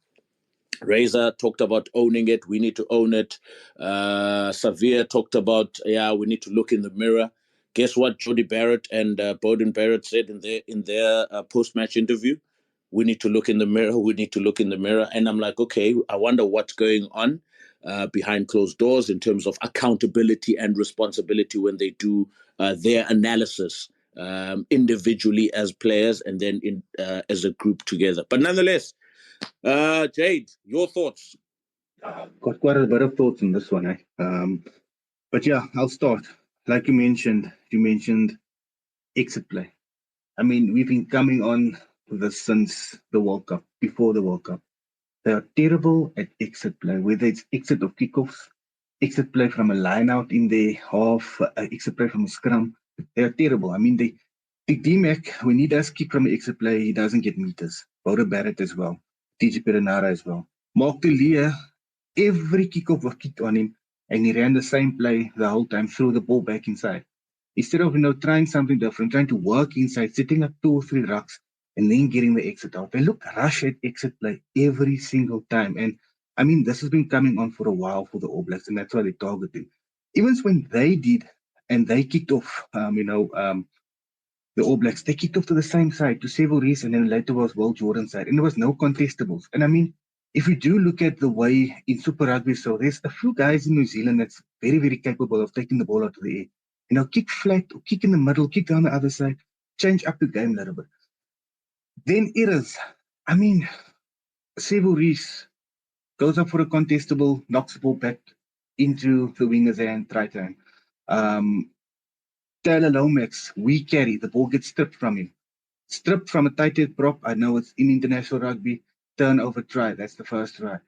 Razor talked about owning it. We need to own it. Savir talked about, we need to look in the mirror. Guess what Jody Barrett and Bowden Barrett said in their post-match interview? We need to look in the mirror. We need to look in the mirror. And I'm like, okay, I wonder what's going on behind closed doors in terms of accountability and responsibility when they do their analysis individually as players and then as a group together. But nonetheless, Jade, your thoughts? Got quite a bit of thoughts on this one, eh? But yeah, I'll start. like you mentioned exit play. I mean, we've been coming on to this since the World Cup, before the World Cup. They are terrible at exit play, whether it's exit of kickoffs, exit play from a line out in the half, exit play from a scrum. They are terrible. I mean, the DMAC, when he does kick from an exit play, he doesn't get meters. Bouda Barrett as well. TG Perenara as well. Mark de Leer, every kickoff was kicked on him, and he ran the same play the whole time, threw the ball back inside. Instead of, trying something different, trying to work inside, setting up 2 or 3 rucks, and then getting the exit out. They look rush at exit play every single time. And I mean, this has been coming on for a while for the All Blacks, and that's why they're targeting. Even when they did, and they kicked off, the All Blacks, they kicked off to the same side, to several reasons, and then later was Will Jordan's side, and there was no contestables. And I mean, if you do look at the way in Super Rugby, so there's a few guys in New Zealand that's very, very capable of taking the ball out of the air. Kick flat, or kick in the middle, kick down the other side, change up the game a little bit. Then errors. I mean, Sebo Rees goes up for a contestable, knocks the ball back into the winger's hand, try time. Taylor Lomax, we carry, the ball gets stripped from him. Stripped from a tight head prop. I know it's in international rugby. Turnover try. That's the first try.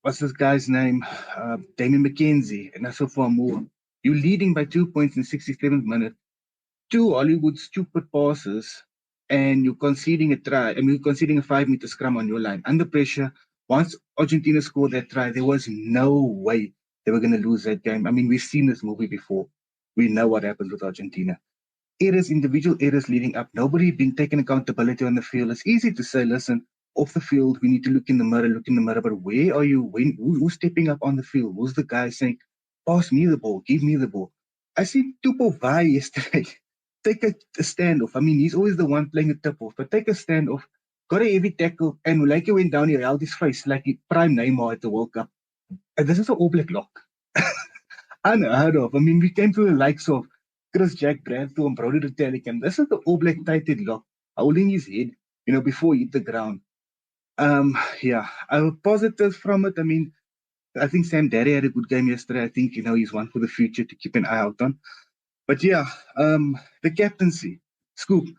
What's this guy's name? Damien McKenzie, and so far more. You're leading by 2 points in 67th minute. 2 Hollywood stupid passes, and you're conceding a try. I mean, you're conceding a 5-meter scrum on your line. Under pressure, once Argentina scored that try, there was no way they were going to lose that game. I mean, we've seen this movie before. We know what happens with Argentina. Errors, individual errors leading up. Nobody being taken accountability on the field. It's easy to say, listen, off the field, we need to look in the mirror. But where are you? Who's stepping up on the field? Who's the guy saying, pass me the ball, give me the ball? I see Tupo Vai yesterday. Take a standoff. I mean, he's always the one playing a tip-off, but take a standoff, got a heavy tackle, and like he went down, he held his face like he prime Neymar at the World Cup. And this is an All Black lock. Unheard of. I mean, we came to the likes of Chris Jack Branthorpe and Brody Retallick, and this is the All Black tighted lock, holding his head, before he hit the ground. Positives from it. I mean, I think Sam Derry had a good game yesterday. I think, he's one for the future to keep an eye out on. But the captaincy. Scoop.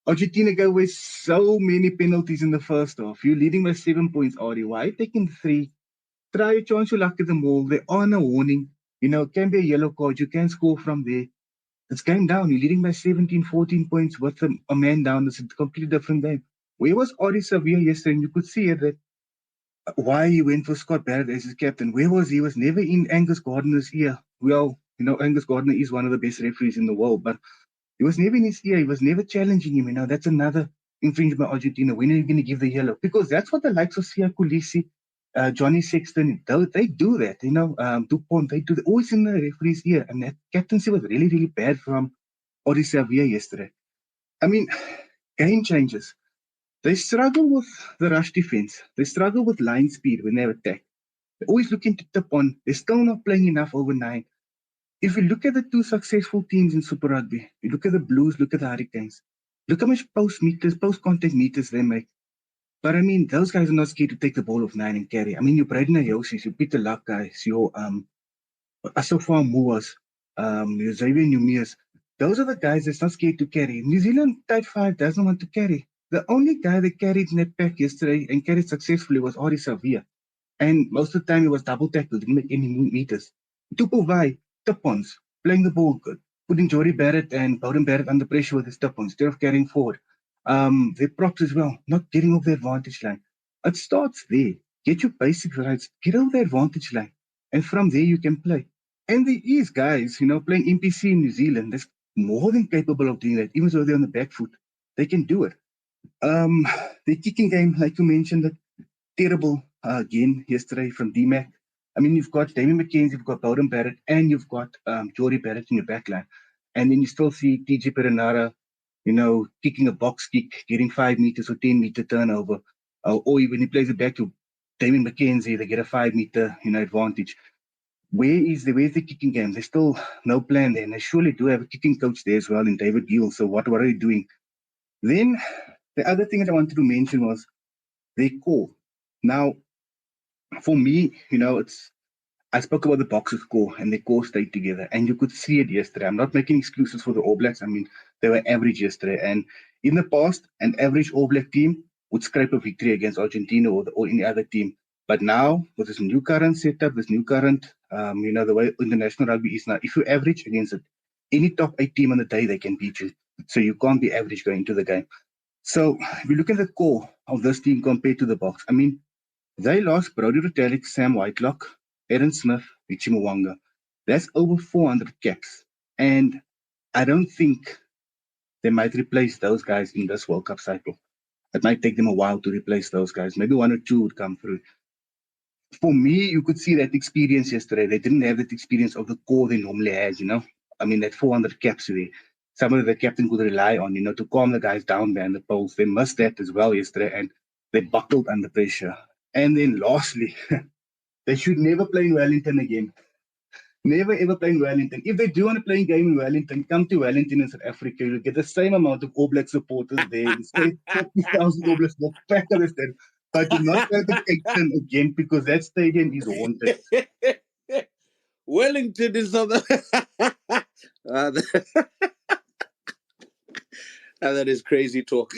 Argentina go with so many penalties in the first half. You're leading by 7 points already. Why taking 3? Try a chance, you luck at the ball. There are no warning. It can be a yellow card. You can score from there. It's game down. You're leading by 17, 14 points with a man down. It's a completely different game. Where was Adi Savia yesterday? And you could see it that why he went for Scott Barrett as his captain. Where was he? He was never in Angus Gardner's ear. Well, Angus Gardner is one of the best referees in the world, but he was never in his ear. He was never challenging him. That's another infringement by Argentina. When are you going to give the yellow? Because that's what the likes of Sia Kulisi, Johnny Sexton, they do that. Dupont, they do that. Always in the referee's ear. And that captaincy was really, really bad from Adi Savia yesterday. I mean, game changes. They struggle with the rush defense. They struggle with line speed when they attack. They're always looking to tip on. They're still not playing enough over 9. If you look at the 2 successful teams in Super Rugby, you look at the Blues, look at the Hurricanes, look how much post-contact meters they make. But I mean, those guys are not scared to take the ball off 9 and carry. I mean, your Braden Ayosis, your Peter Luck guys, your Asafa Moas, your Xavier Numias, those are the guys that's not scared to carry. New Zealand Type 5 doesn't want to carry. The only guy that carried in that pack yesterday and carried successfully was Adi Savia. And most of the time he was double tackled, didn't make any meters. Tupo Vai, tip-ons, playing the ball good, putting Jody Barrett and Bowden Barrett under pressure with his tip-ons instead of carrying forward. Their props as well, not getting off the advantage line. It starts there. Get your basics right. Get over the advantage line. And from there you can play. And there is guys, playing NPC in New Zealand that's more than capable of doing that, even though they're on the back foot. They can do it. The kicking game, like you mentioned, terrible again yesterday from DMAC. I mean, you've got Damien McKenzie, you've got Bowden Barrett, and you've got Jody Barrett in your backline. And then you still see TG Perenara, kicking a box kick, getting 5 meters or 10-meter turnover. Or when he plays it back to Damien McKenzie, they get a 5-meter, advantage. Where's the kicking game? There's still no plan there. And they surely do have a kicking coach there as well in David Gill. So what are they doing? Then the other thing that I wanted to mention was their call. Now, for me, I spoke about the Boxers core and their core stayed together, and you could see it yesterday. I'm not making excuses for the All Blacks. I mean, they were average yesterday, and in the past, an average All Black team would scrape a victory against Argentina or any other team. But now, with this new current setup, this new current, the way international rugby is now, if you average against any top 8 team on the day, they can beat you. So you can't be average going into the game. So if you look at the core of this team compared to the Box, I mean, they lost Brody Retallick, Sam Whitelock, Aaron Smith, Richie Mwanga. That's over 400 caps. And I don't think they might replace those guys in this World Cup cycle. It might take them a while to replace those guys. Maybe 1 or 2 would come through. For me, you could see that experience yesterday. They didn't have that experience of the core they normally have, I mean, that 400 caps there. Somebody the captain could rely on, to calm the guys down there in the polls. They missed that as well yesterday, and they buckled under pressure. And then lastly, they should never play in Wellington again. Never ever play in Wellington. If they do want to play a game in Wellington, come to Wellington in South Africa. You'll get the same amount of All Black supporters there. You say 40,000 All Blacks, will pack the stand. But do not go to Cape Town again because that stadium is haunted. Wellington is on the. That is crazy talk.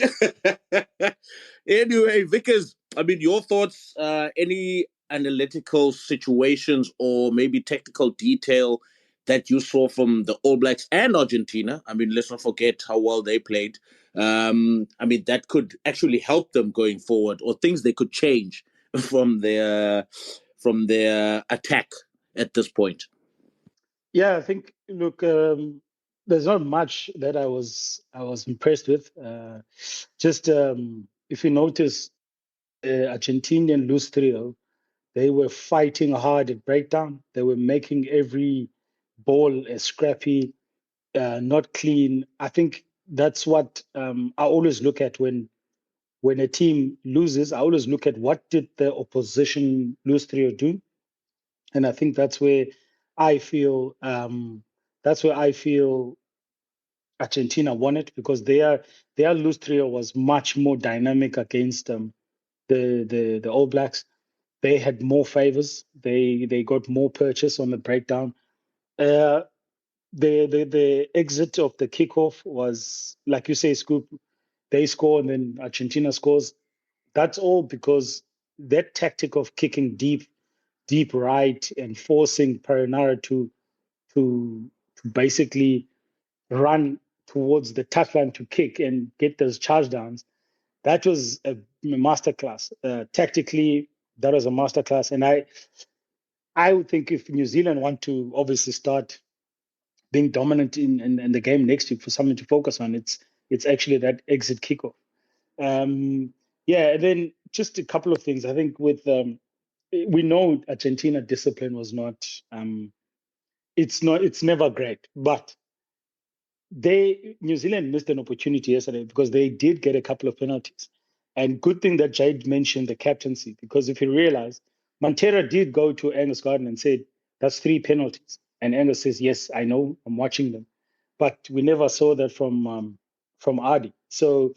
Anyway, Vickers, I mean, your thoughts, any analytical situations or maybe technical detail that you saw from the All Blacks and Argentina? I mean, let's not forget how well they played. I mean, that could actually help them going forward, or things they could change from their attack at this point. Yeah, I think, look, there's not much that I was impressed with. Just if you notice, Argentinian loose trio, they were fighting hard at breakdown. They were making every ball scrappy, not clean. I think that's what I always look at when a team loses. I always look at what did the opposition loose trio do, and I think that's where I feel Argentina won it, because their loose trio was much more dynamic against the All Blacks. They had more favors. They got more purchase on the breakdown. The exit of the kickoff was, like you say, Scoop. They score and then Argentina scores. That's all because that tactic of kicking deep right and forcing Perinara to basically run towards the touchline to kick and get those charge downs. That was a masterclass. Tactically, that was a masterclass. And I would think if New Zealand want to obviously start being dominant in the game next week for something to focus on, it's actually that exit kickoff. And then just a couple of things. I think with we know Argentina discipline was not it's never great, but New Zealand missed an opportunity yesterday because they did get a couple of penalties. And good thing that Jade mentioned the captaincy, because if you realize, Montero did go to Angus Gardner and said, that's 3 penalties. And Angus says, yes, I know, I'm watching them. But we never saw that from Adi. So,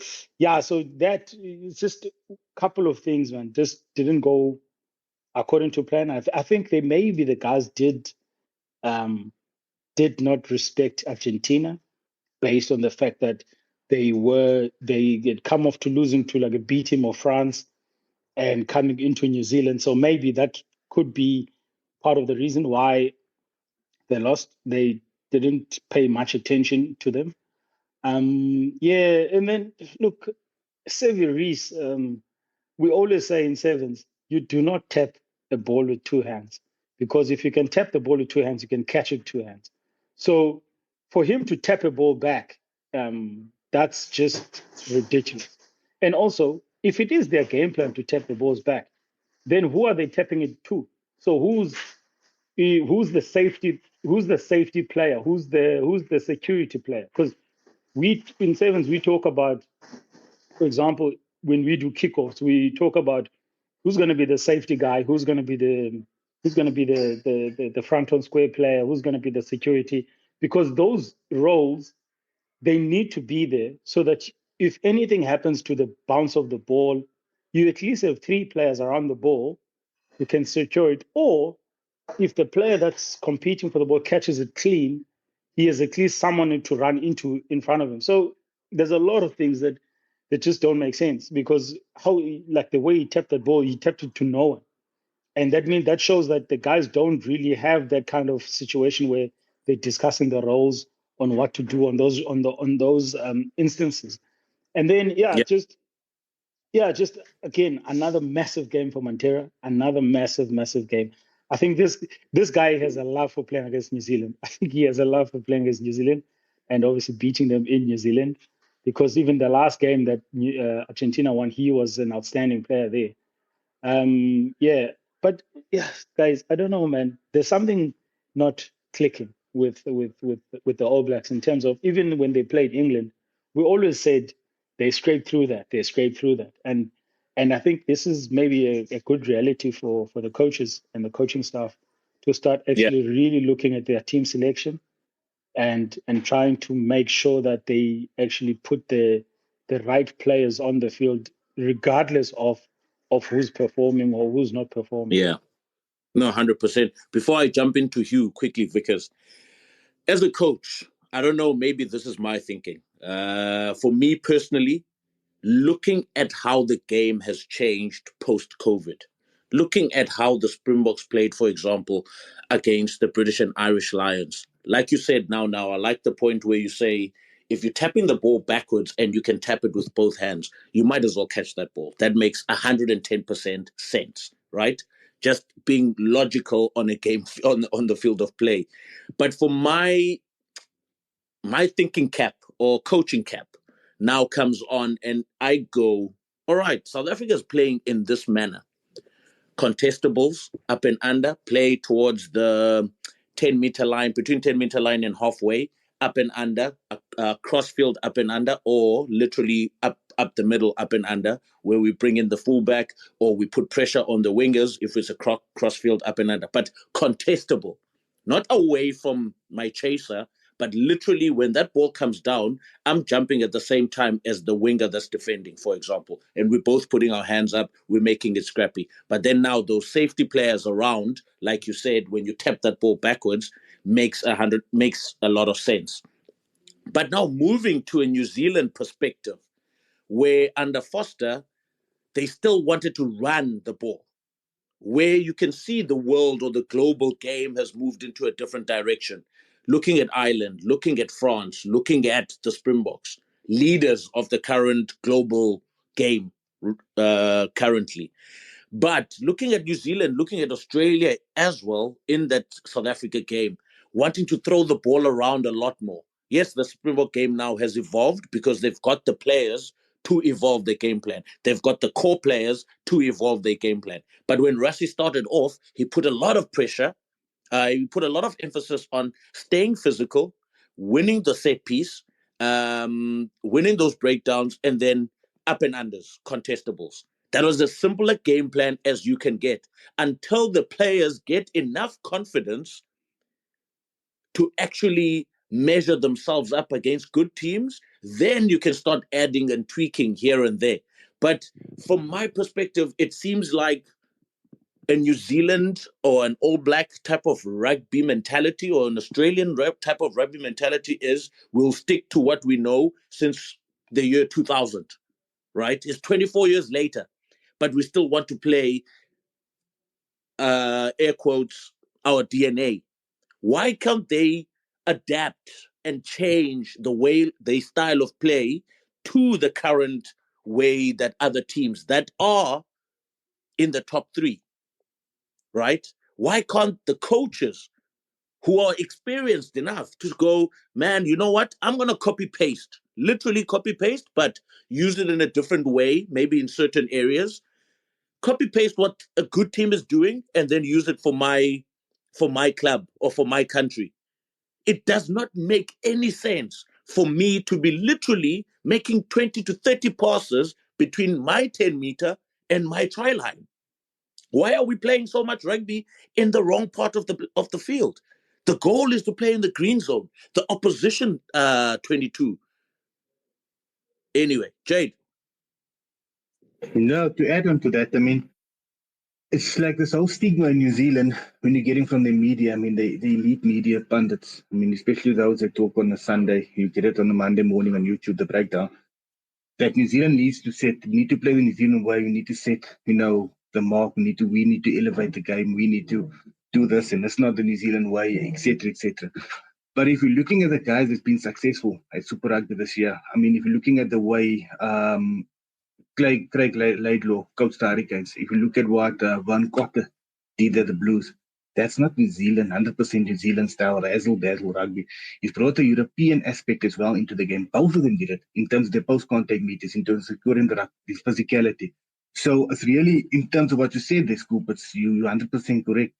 so that it's just a couple of things, man, just didn't go according to plan. I think maybe the guys did not respect Argentina, based on the fact that they had come off to losing to like a B team of France and coming into New Zealand. So maybe that could be part of the reason why they lost. They didn't pay much attention to them. And then look, Xavier Reese, we always say in sevens, you do not tap a ball with 2 hands, because if you can tap the ball with 2 hands, you can catch it with 2 hands. So for him to tap a ball back, that's just ridiculous. And also, if it is their game plan to tap the balls back, then who are they tapping it to? So who's the safety player? Who's the security player? Because we in sevens we talk about, for example, when we do kickoffs, we talk about who's going to be the safety guy, who's going to be the front on square player, who's going to be the security, because those roles, they need to be there so that if anything happens to the bounce of the ball, you at least have 3 players around the ball who can secure it, or if the player that's competing for the ball catches it clean, he has at least someone to run into in front of him. So there's a lot of things that just don't make sense, because like the way he tapped that ball, he tapped it to no one. And that shows that the guys don't really have that kind of situation where they're discussing the roles on what to do on those instances. And then just again another massive game for Montero, another massive game. I think this guy has a love for playing against New Zealand. I think he has a love for playing against New Zealand, and obviously beating them in New Zealand, because even the last game that Argentina won, he was an outstanding player there. But guys, I don't know, man. There's something not clicking with the All Blacks in terms of, even when they played England, we always said they scraped through that. And I think this is maybe a good reality for the coaches and the coaching staff to start actually really looking at their team selection and trying to make sure that they actually put the right players on the field, regardless of who's performing or who's not performing. Yeah. No, 100%. Before I jump into Hugh quickly, Vickers, as a coach, I don't know, maybe this is my thinking. For me personally, looking at how the game has changed post-COVID, looking at how the Springboks played, for example, against the British and Irish Lions. Like you said, now, I like the point where you say, if you're tapping the ball backwards and you can tap it with both hands, you might as well catch that ball. That makes 110% sense, right? Just being logical on a game, on the field of play. But for my thinking cap or coaching cap now comes on, and I go, all right, South Africa is playing in this manner. Contestables, up and under, play towards the 10-meter line, between 10-meter line and halfway, up and under, crossfield up and under, or literally up the middle, up and under, where we bring in the fullback, or we put pressure on the wingers if it's a crossfield up and under. But contestable, not away from my chaser, but literally when that ball comes down, I'm jumping at the same time as the winger that's defending, for example. And we're both putting our hands up, we're making it scrappy. But then now those safety players around, like you said, when you tap that ball backwards, makes a lot of sense. But now moving to a New Zealand perspective, where under Foster, they still wanted to run the ball, where you can see the world or the global game has moved into a different direction. Looking at Ireland, looking at France, looking at the Springboks, leaders of the current global game currently. But looking at New Zealand, looking at Australia as well in that South Africa game, wanting to throw the ball around a lot more. Yes, the Springbok game now has evolved because they've got the players to evolve their game plan. They've got the core players to evolve their game plan. But when Rassie started off, he put a lot of pressure. He put a lot of emphasis on staying physical, winning the set piece, winning those breakdowns, and then up and unders, contestables. That was as simple a game plan as you can get until the players get enough confidence to actually measure themselves up against good teams. Then you can start adding and tweaking here and there. But from my perspective, it seems like a New Zealand or an All Black type of rugby mentality or an Australian type of rugby mentality is we'll stick to what we know since the year 2000, right? It's 24 years later, but we still want to play, air quotes, our DNA. Why can't they adapt and change the style of play to the current way that other teams that are in the top three, right? Why can't the coaches who are experienced enough to go, man, you know what? I'm going to copy paste, literally copy paste, but use it in a different way, maybe in certain areas. Copy paste what a good team is doing and then use it for my club or for my country. It does not make any sense for me to be literally making 20 to 30 passes between my 10-meter and my try line. Why are we playing so much rugby in the wrong part of the field? The goal is to play in the green zone, the opposition 22. Anyway, Jade. No, to add on to that, I mean, It's like this whole stigma in New Zealand when you're getting from the media. I mean, the elite media pundits. I mean, especially those that talk on a Sunday. You get it on a Monday morning on YouTube, the breakdown. That New Zealand needs to need to play the New Zealand way. We need to set, the mark. We need to elevate the game. We need to do this, and it's not the New Zealand way, etc., etc. But if you're looking at the guys that's been successful at Super Rugby this year, I mean, if you're looking at the way Craig Laidlaw coached the Hurricanes, if you look at what Van Cotter did at the Blues, that's not New Zealand, 100% New Zealand style, razzle-dazzle rugby. He's brought a European aspect as well into the game. Both of them did it in terms of their post-contact meters, in terms of securing the physicality. So it's really, in terms of what you said there, Scoop, you're 100% correct.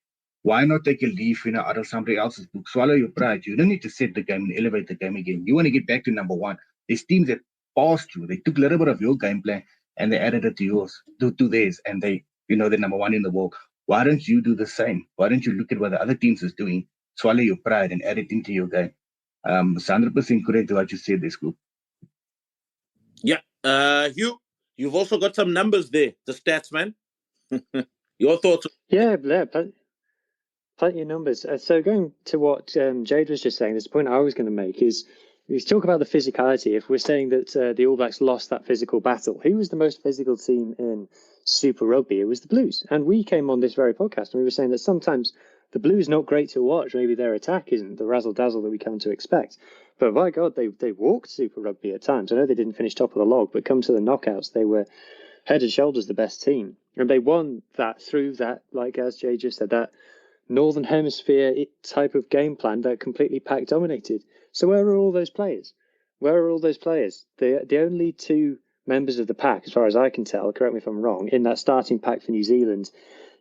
Why not take a leaf out of somebody else's book? Swallow your pride. You don't need to set the game and elevate the game again. You want to get back to number one. There's teams that passed you. They took a little bit of your game plan and they added it to yours, to theirs, and they're number one in the world. Why don't you do the same? Why don't you look at what the other teams is doing, swallow your pride, and add it into your game? It's 100% correct what you said, this group. Yeah. Hugh, you've also got some numbers there, the stats, man. Your thoughts? Yeah, plenty of numbers. So going to what Jade was just saying, this point I was going to make is, we talk about the physicality. If we're saying that the All Blacks lost that physical battle, who was the most physical team in Super Rugby? It was the Blues. And we came on this very podcast and we were saying that sometimes the Blues not great to watch. Maybe their attack isn't the razzle-dazzle that we come to expect. But by God, they walked Super Rugby at times. I know they didn't finish top of the log, but come to the knockouts, they were head and shoulders the best team. And they won that through that, like as Jay just said, that Northern Hemisphere type of game plan that completely pack dominated. So where are all those players? Where are all those players? The only two members of the pack, as far as I can tell, correct me if I'm wrong, in that starting pack for New Zealand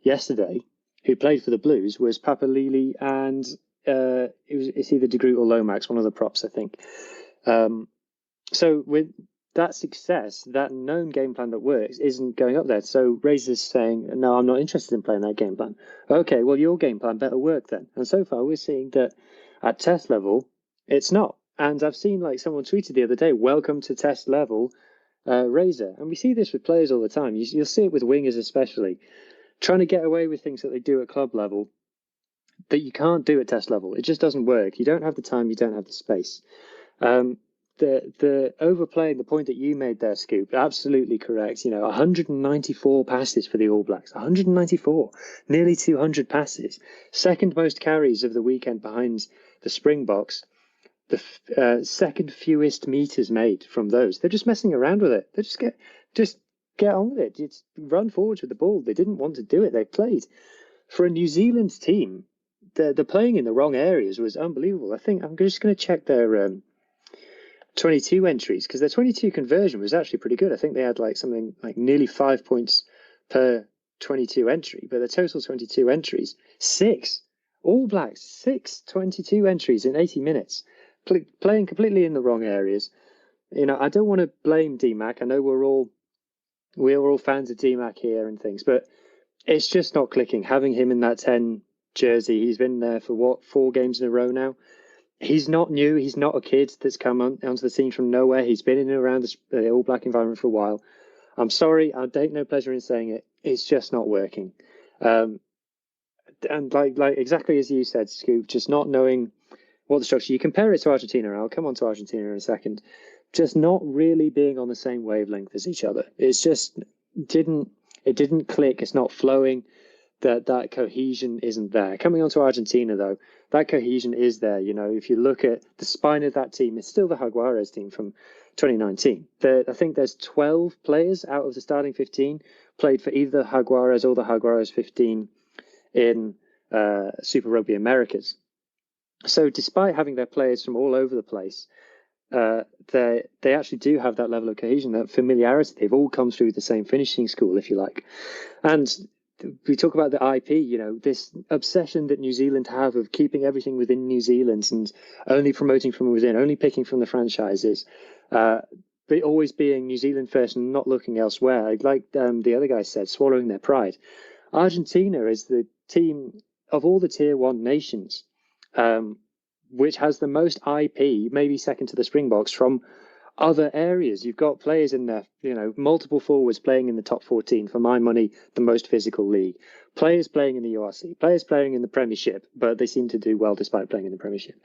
yesterday, who played for the Blues, was Papa Lili and it's either De Groot or Lomax, one of the props, I think. So with that success, that known game plan that works isn't going up there. So Razor's saying, no, I'm not interested in playing that game plan. Okay, well, your game plan better work then. And so far, we're seeing that at test level, it's not. And I've seen, like, someone tweeted the other day, welcome to test level, Razor. And we see this with players all the time. You'll see it with wingers especially, trying to get away with things that they do at club level that you can't do at test level. It just doesn't work. You don't have the time, you don't have the space. The overplaying, the point that you made there, Scoop, absolutely correct. 194 passes for the All Blacks, 194, nearly 200 passes, second most carries of the weekend behind the Springboks, the second fewest meters made from those. They're just messing around with it. They just get on with it. It's run forwards with the ball. They didn't want to do it. They played. For a New Zealand team, the playing in the wrong areas was unbelievable. I think I'm just going to check their 22 entries, because their 22 conversion was actually pretty good. I think they had something like nearly 5 points per 22 entry, but the total 22 entries, 6. All Blacks, 6 22 entries in 80 minutes, playing completely in the wrong areas. I don't want to blame DMAC. I know we're all fans of DMAC here and things, but it's just not clicking. Having him in that 10 jersey, he's been there for 4 games in a row now. He's not new. He's not a kid that's come onto the scene from nowhere. He's been in and around the All Black environment for a while. I'm sorry, I take no pleasure in saying it. It's just not working. And like exactly as you said, Scoop, just not knowing what the structure. You compare it to Argentina, and I'll come on to Argentina in a second. Just not really being on the same wavelength as each other. It's just didn't click. It's not flowing. That cohesion isn't there. Coming on to Argentina, though, that cohesion is there. If you look at the spine of that team, it's still the Jaguares team from 2019. I think there's 12 players out of the starting 15 played for either Jaguares or the Jaguares 15 in Super Rugby Americas. So despite having their players from all over the place, they actually do have that level of cohesion, that familiarity. They've all come through the same finishing school, if you like. And we talk about the IP, this obsession that New Zealand have of keeping everything within New Zealand and only promoting from within, only picking from the franchises, but always being New Zealand first and not looking elsewhere. Like the other guy said, swallowing their pride. Argentina is the team of all the tier 1 nations, which has the most IP, maybe second to the Springboks, from other areas. You've got players in there, multiple forwards playing in the top 14, for my money, the most physical league. Players playing in the URC, players playing in the Premiership, but they seem to do well despite playing in the Premiership.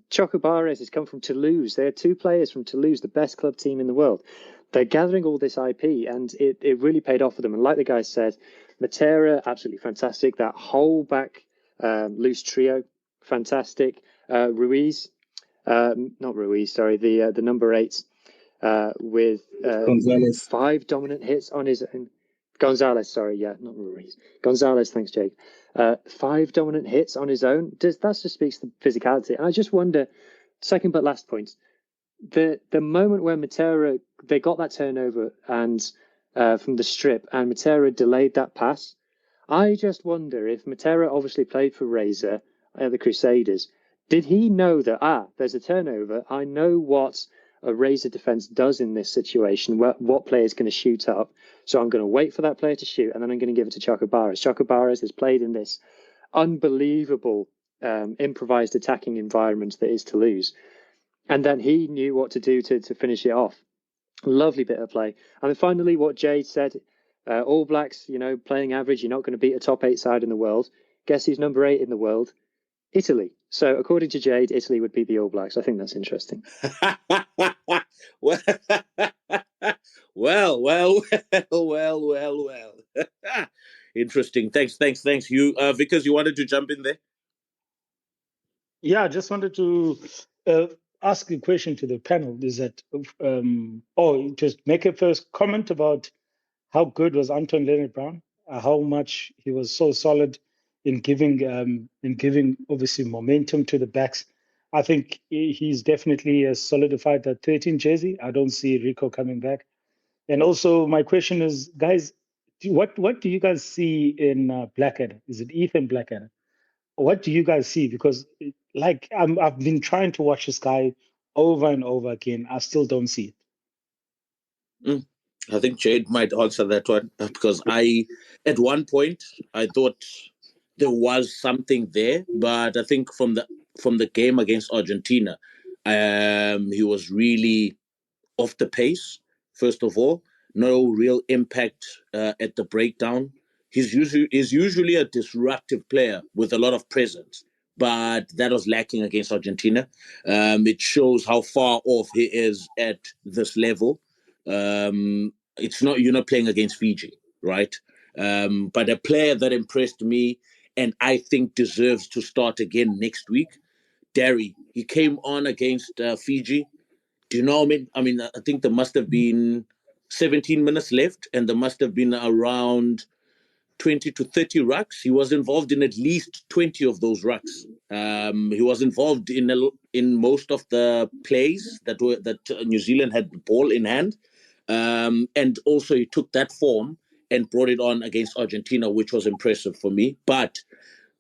Chocobares has come from Toulouse. They are 2 players from Toulouse, the best club team in the world. They're gathering all this IP, and it really paid off for them. And like the guys said, Matera, absolutely fantastic. That whole back loose trio, fantastic. Ruiz, not Ruiz, sorry, the number 8 with Gonzalez. 5 dominant hits on his own. Gonzalez, sorry, yeah, not Ruiz. Gonzalez, thanks, Jake. 5 dominant hits on his own. That just speaks to physicality. And I just wonder, second but last point, the moment where Matera, they got that turnover and from the strip, and Matera delayed that pass. I just wonder if Matera obviously played for Razor at the Crusaders. Did he know that, there's a turnover, I know what a Razor defense does in this situation, what player is going to shoot up, so I'm going to wait for that player to shoot, and then I'm going to give it to Chocobares. Chocobares has played in this unbelievable improvised attacking environment that is Toulouse. And then he knew what to do to finish it off. Lovely bit of play. And then finally, what Jade said, All Blacks, playing average, you're not going to beat a top 8 side in the world. Guess who's number 8 in the world? Italy. So according to Jade, Italy would beat the All Blacks. I think that's interesting. well. Interesting. Thanks. You, Vickers, you wanted to jump in there? Yeah, I just wanted to ask a question to the panel. Is that, just make a first comment about how good was Anton Leonard-Brown? How much he was so solid in giving obviously momentum to the backs. I think he's definitely solidified that 13 jersey. I don't see Rico coming back. And also, my question is, guys, what do you guys see in Blackadder? Is it Ethan Blackadder? What do you guys see? Because I've been trying to watch this guy over and over again. I still don't see it. I think Jade might answer that one, because at one point, I thought there was something there, but I think from the game against Argentina, he was really off the pace. First of all, no real impact at the breakdown. He's usually a disruptive player with a lot of presence, but that was lacking against Argentina. It shows how far off he is at this level. You're not playing against Fiji, right? But a player that impressed me and I think deserves to start again next week, Derry. He came on against Fiji. Do you know what I mean? I mean, I think there must have been 17 minutes left, and there must have been around 20 to 30 rucks. He was involved in at least 20 of those rucks. He was involved in most of the plays that New Zealand had the ball in hand. And also he took that form and brought it on against Argentina, which was impressive for me. But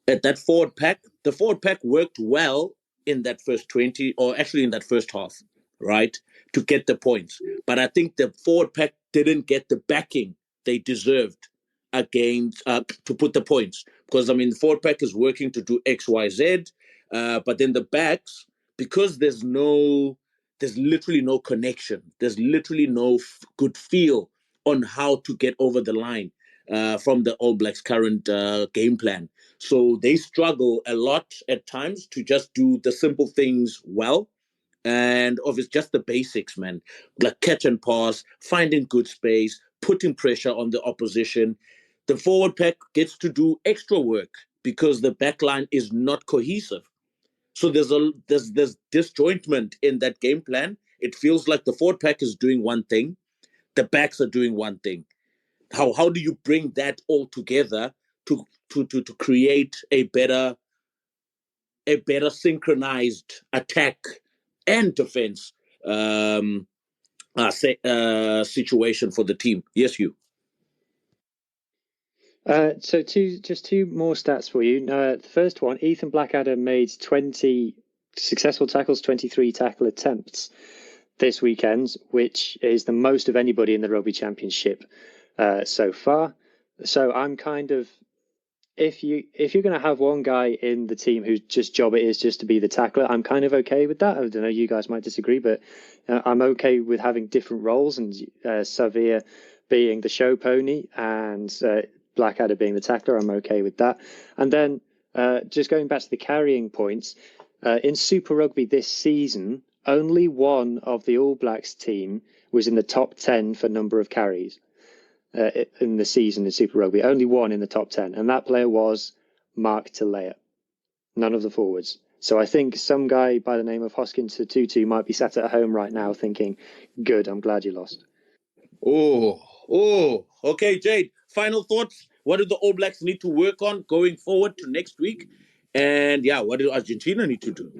at that forward pack, the forward pack worked well in that first 20, or actually in that first half, right, to get the points. But I think the forward pack didn't get the backing they deserved against to put the points. Because, I mean, the forward pack is working to do X, Y, Z. But then the backs, because there's literally no connection. There's literally no good feel on how to get over the line from the All Blacks' current game plan. So they struggle a lot at times to just do the simple things well. And obviously just the basics, man, like catch and pass, finding good space, putting pressure on the opposition. The forward pack gets to do extra work because the back line is not cohesive. So there's disjointment in that game plan. It feels like the forward pack is doing one thing, the backs are doing one thing. How do you bring that all together to create a better synchronized attack and defense situation for the team? Yes, you. So two more stats for you. The first one, Ethan Blackadder made 20 successful tackles, 23 tackle attempts this weekend, which is the most of anybody in the Rugby Championship so far. So I'm kind of if you're going to have one guy in the team whose just job it is just to be the tackler, I'm kind of okay with that. I don't know, you guys might disagree, but I'm okay with having different roles, and Savia being the show pony and Blackadder being the tackler. I'm okay with that. And then just going back to the carrying points, in Super Rugby this season, only one of the All Blacks team was in the top 10 for number of carries. In the season in Super Rugby, only one in the top 10, and that player was Mark Talea, none of the forwards. So I think some guy by the name of Hoskins Tutu might be sat at home right now thinking, good, I'm glad you lost. Okay, Jade, final thoughts. What do the All Blacks need to work on going forward to next week? And yeah, what do Argentina need to do?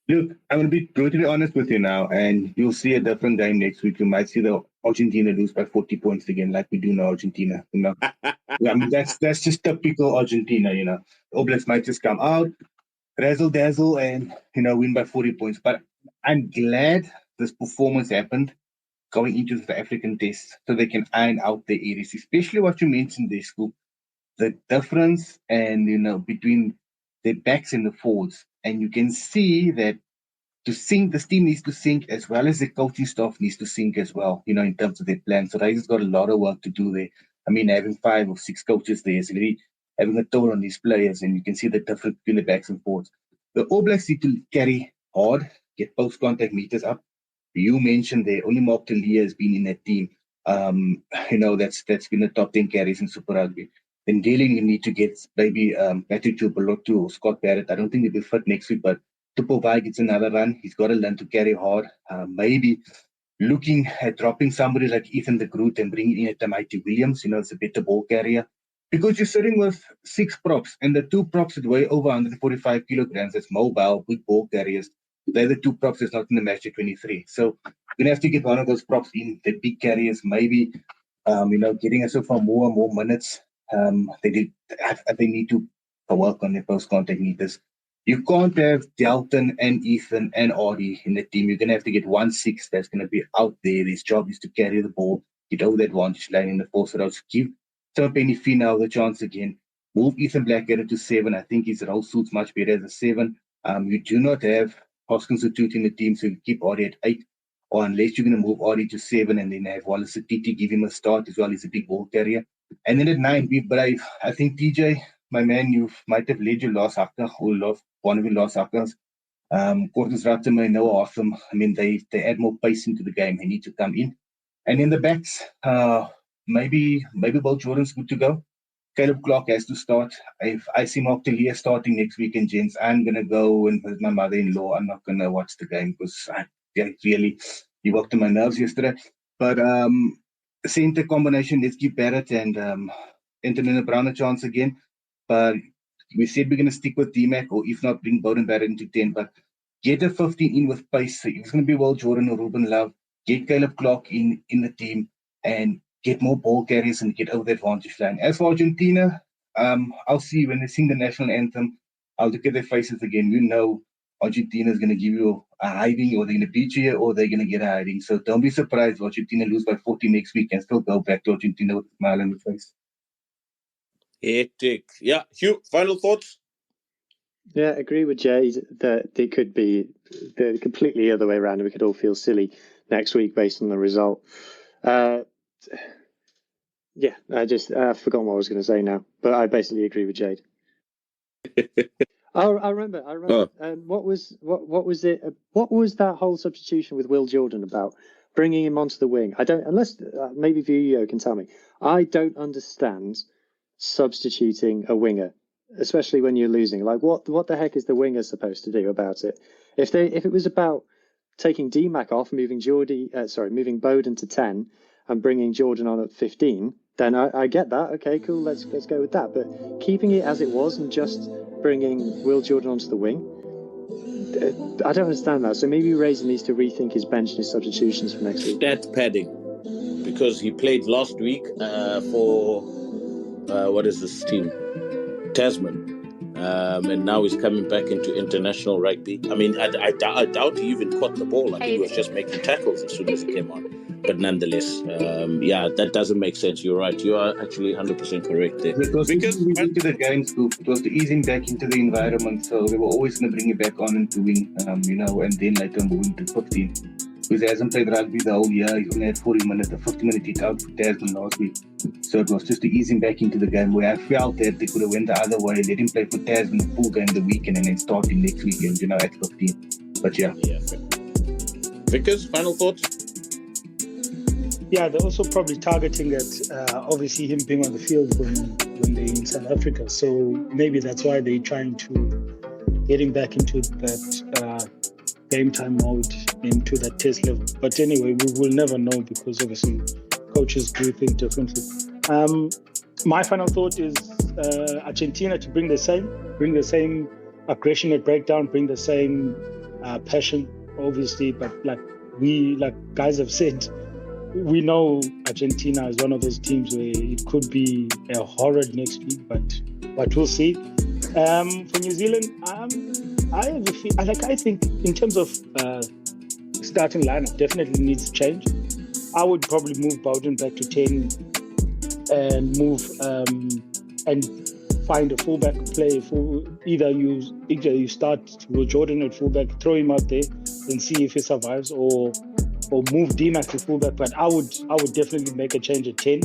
Look, I'm going to be brutally honest with you now, and you'll see a different game next week. You might see the Argentina lose by 40 points again, like we do in Argentina. You know, I mean, that's just typical Argentina. You know, All Blacks might just come out, razzle dazzle, and win by 40 points. But I'm glad this performance happened going into the African test, so they can iron out the areas, especially what you mentioned there, Scoop, the difference and between the backs and the forwards. And you can see that to sync, this team needs to sync as well as the coaching staff needs to sync as well, in terms of their plan. So Rice has got a lot of work to do there. I mean, having 5 or 6 coaches there is really having a toll on these players, and you can see the difference between the backs and forwards. The All Blacks need to carry hard, get post-contact meters up. You mentioned there, only Mark Talia has been in that team. That's been the top 10 carries in Super Rugby. Then really you need to get maybe Patrick Jubalotu or Scott Barrett. I don't think they'll be fit next week, but Tupovai gets another run. He's got to learn to carry hard. Maybe looking at dropping somebody like Ethan de Groot and bringing in a Tamati Williams, it's a better ball carrier. Because you're sitting with 6 props, and the 2 props that weigh over 145 kilograms, that's mobile, big ball carriers. They're the 2 props that's not in the match at 23. So you're going to have to get one of those props in, the big carriers, maybe, getting us for more and more minutes. They need to work on their post-contact meters. You can't have Delton and Ethan and Audie in the team. You're going to have to get 1-6 that's going to be out there. His job is to carry the ball, get over the advantage line in the force routes, give Tim Penny-Finau the chance again. Move Ethan Blackadder to 7. I think his role suits much better as a 7. You do not have Hoskins Tutu in the team, so you keep Audie at 8. Or unless you're going to move Audie to 7 and then have Wallace Titi give him a start as well. He's a big ball carrier. And then at 9, be brave. I think TJ, my man, you might have led your last haka or one of your last hakas. Cortez Ratama and Noah Awesome. I mean, they add more pace into the game. They need to come in. And in the backs, maybe Will Jordan's good to go. Caleb Clark has to start. If I see Mark Talia starting next week in gents, I'm going to go and visit my mother-in-law. I'm not going to watch the game because he worked on my nerves yesterday. But center combination, let's give Barrett and Antonina Brown a chance again. But we said we're going to stick with DMAC, or if not, bring Bowden Barrett into 10. But get a 15 in with pace. So if it's going to be Will Jordan or Ruben Love, get Caleb Clark in the team and get more ball carriers and get over the advantage line. As for Argentina, I'll see when they sing the national anthem, I'll look at their faces again. Argentina is going to give you a hiding, or they're going to beat you, or they're going to get a hiding. So don't be surprised if Argentina lose by 40 next week and still go back to Argentina with a smile on the face. Hectic. Yeah, Hugh, final thoughts? Yeah, I agree with Jay that it could be the completely other way around, and we could all feel silly next week based on the result. I forgot what I was going to say now, but I basically agree with Jade. I remember. Oh. What was it? What was that whole substitution with Will Jordan about? Bringing him onto the wing. I don't, unless maybe Vuyo can tell me. I don't understand substituting a winger, especially when you're losing. Like, what the heck is the winger supposed to do about it? If it was about taking DMAC off, moving Bowden to 10 and bringing Jordan on at 15, then I get that. Okay, cool. Let's go with that. But keeping it as it was and just bringing Will Jordan onto the wing, I don't understand that. So maybe Razor needs to rethink his bench and his substitutions for next week. Stat padding, because he played last week for what is this team? Tasman. And now he's coming back into international rugby. I mean, I doubt he even caught the ball. I think he was just making tackles as soon as he came on. But nonetheless, that doesn't make sense. You're right. You are actually 100% correct there. It was Because into the game scoop. It was to ease him back into the environment. So they were always going to bring him back on and to win, and then later moving to 15. Because he hasn't played rugby the whole year. He's only had 40 minutes, a 50-minute hit out for Tasman last week. So it was just to ease him back into the game, where I felt that they could have went the other way, let him play for Tasman the full game the weekend and then start him next weekend, at 15. But yeah. Vickers, final thoughts? Yeah, they're also probably targeting at obviously him being on the field when they're in South Africa. So maybe that's why they're trying to get him back into that game time mode, into that test level. But anyway, we will never know because obviously coaches do think differently. My final thought is Argentina to bring the same aggression at breakdown, bring the same passion, obviously. But like guys have said, we know Argentina is one of those teams where it could be a horror next week, but we'll see. For New Zealand, I think in terms of starting lineup, definitely needs to change. I would probably move Bowden back to 10 and move and find a fullback play. Either you start with Jordan at fullback, throw him out there, and see if he survives, or move Dimac to fullback. But I would definitely make a change at 10.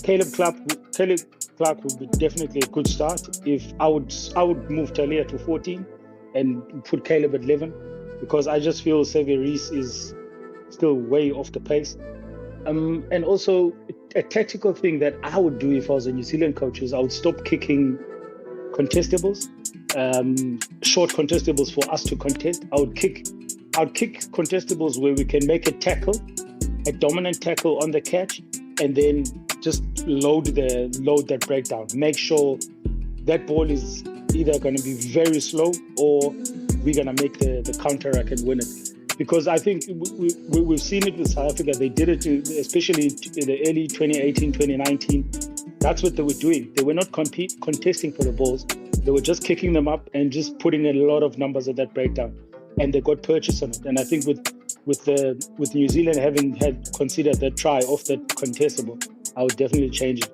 Caleb Clark would be definitely a good start. I would move Talia to 14 and put Caleb at 11, because I just feel Xavier Reese is still way off the pace. And also a tactical thing that I would do if I was a New Zealand coach is I would stop kicking contestables, short contestables for us to contest. I would kick contestables where we can make a tackle, a dominant tackle on the catch, and then just load that breakdown. Make sure that ball is either going to be very slow or we're going to make the counter-attack and win it. Because I think we've seen it with South Africa. They did it, especially in the early 2018, 2019. That's what they were doing. They were not contesting for the balls. They were just kicking them up and just putting a lot of numbers at that breakdown. And they got purchase on it. And I think with New Zealand having had considered that try off that contestable, I would definitely change it.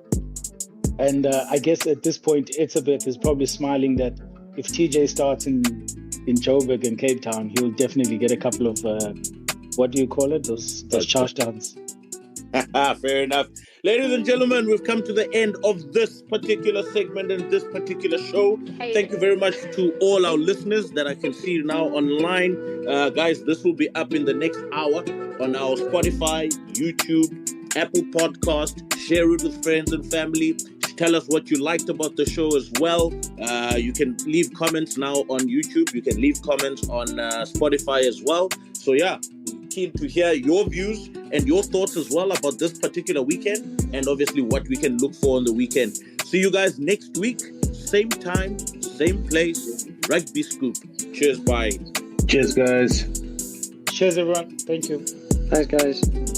And I guess at this point, Etzebeth is probably smiling that if TJ starts in Joburg and Cape Town, he'll definitely get a couple of what do you call it? Those charge downs. Fair enough. Ladies and gentlemen, we've come to the end of this particular segment and this particular show. Thank you very much to all our listeners that I can see now online. Guys, this will be up in the next hour on our Spotify, YouTube, Apple Podcast. Share it with friends and family. Tell us what you liked about the show as well. You can leave comments now on YouTube. You can leave comments on Spotify as well. So yeah, keen to hear your views and your thoughts as well about this particular weekend, and obviously what we can look for on the weekend. See you guys next week, same time, same place, Rugby Scoop. Cheers, bye. Cheers, guys. Cheers, everyone. Thank you. Thanks, guys.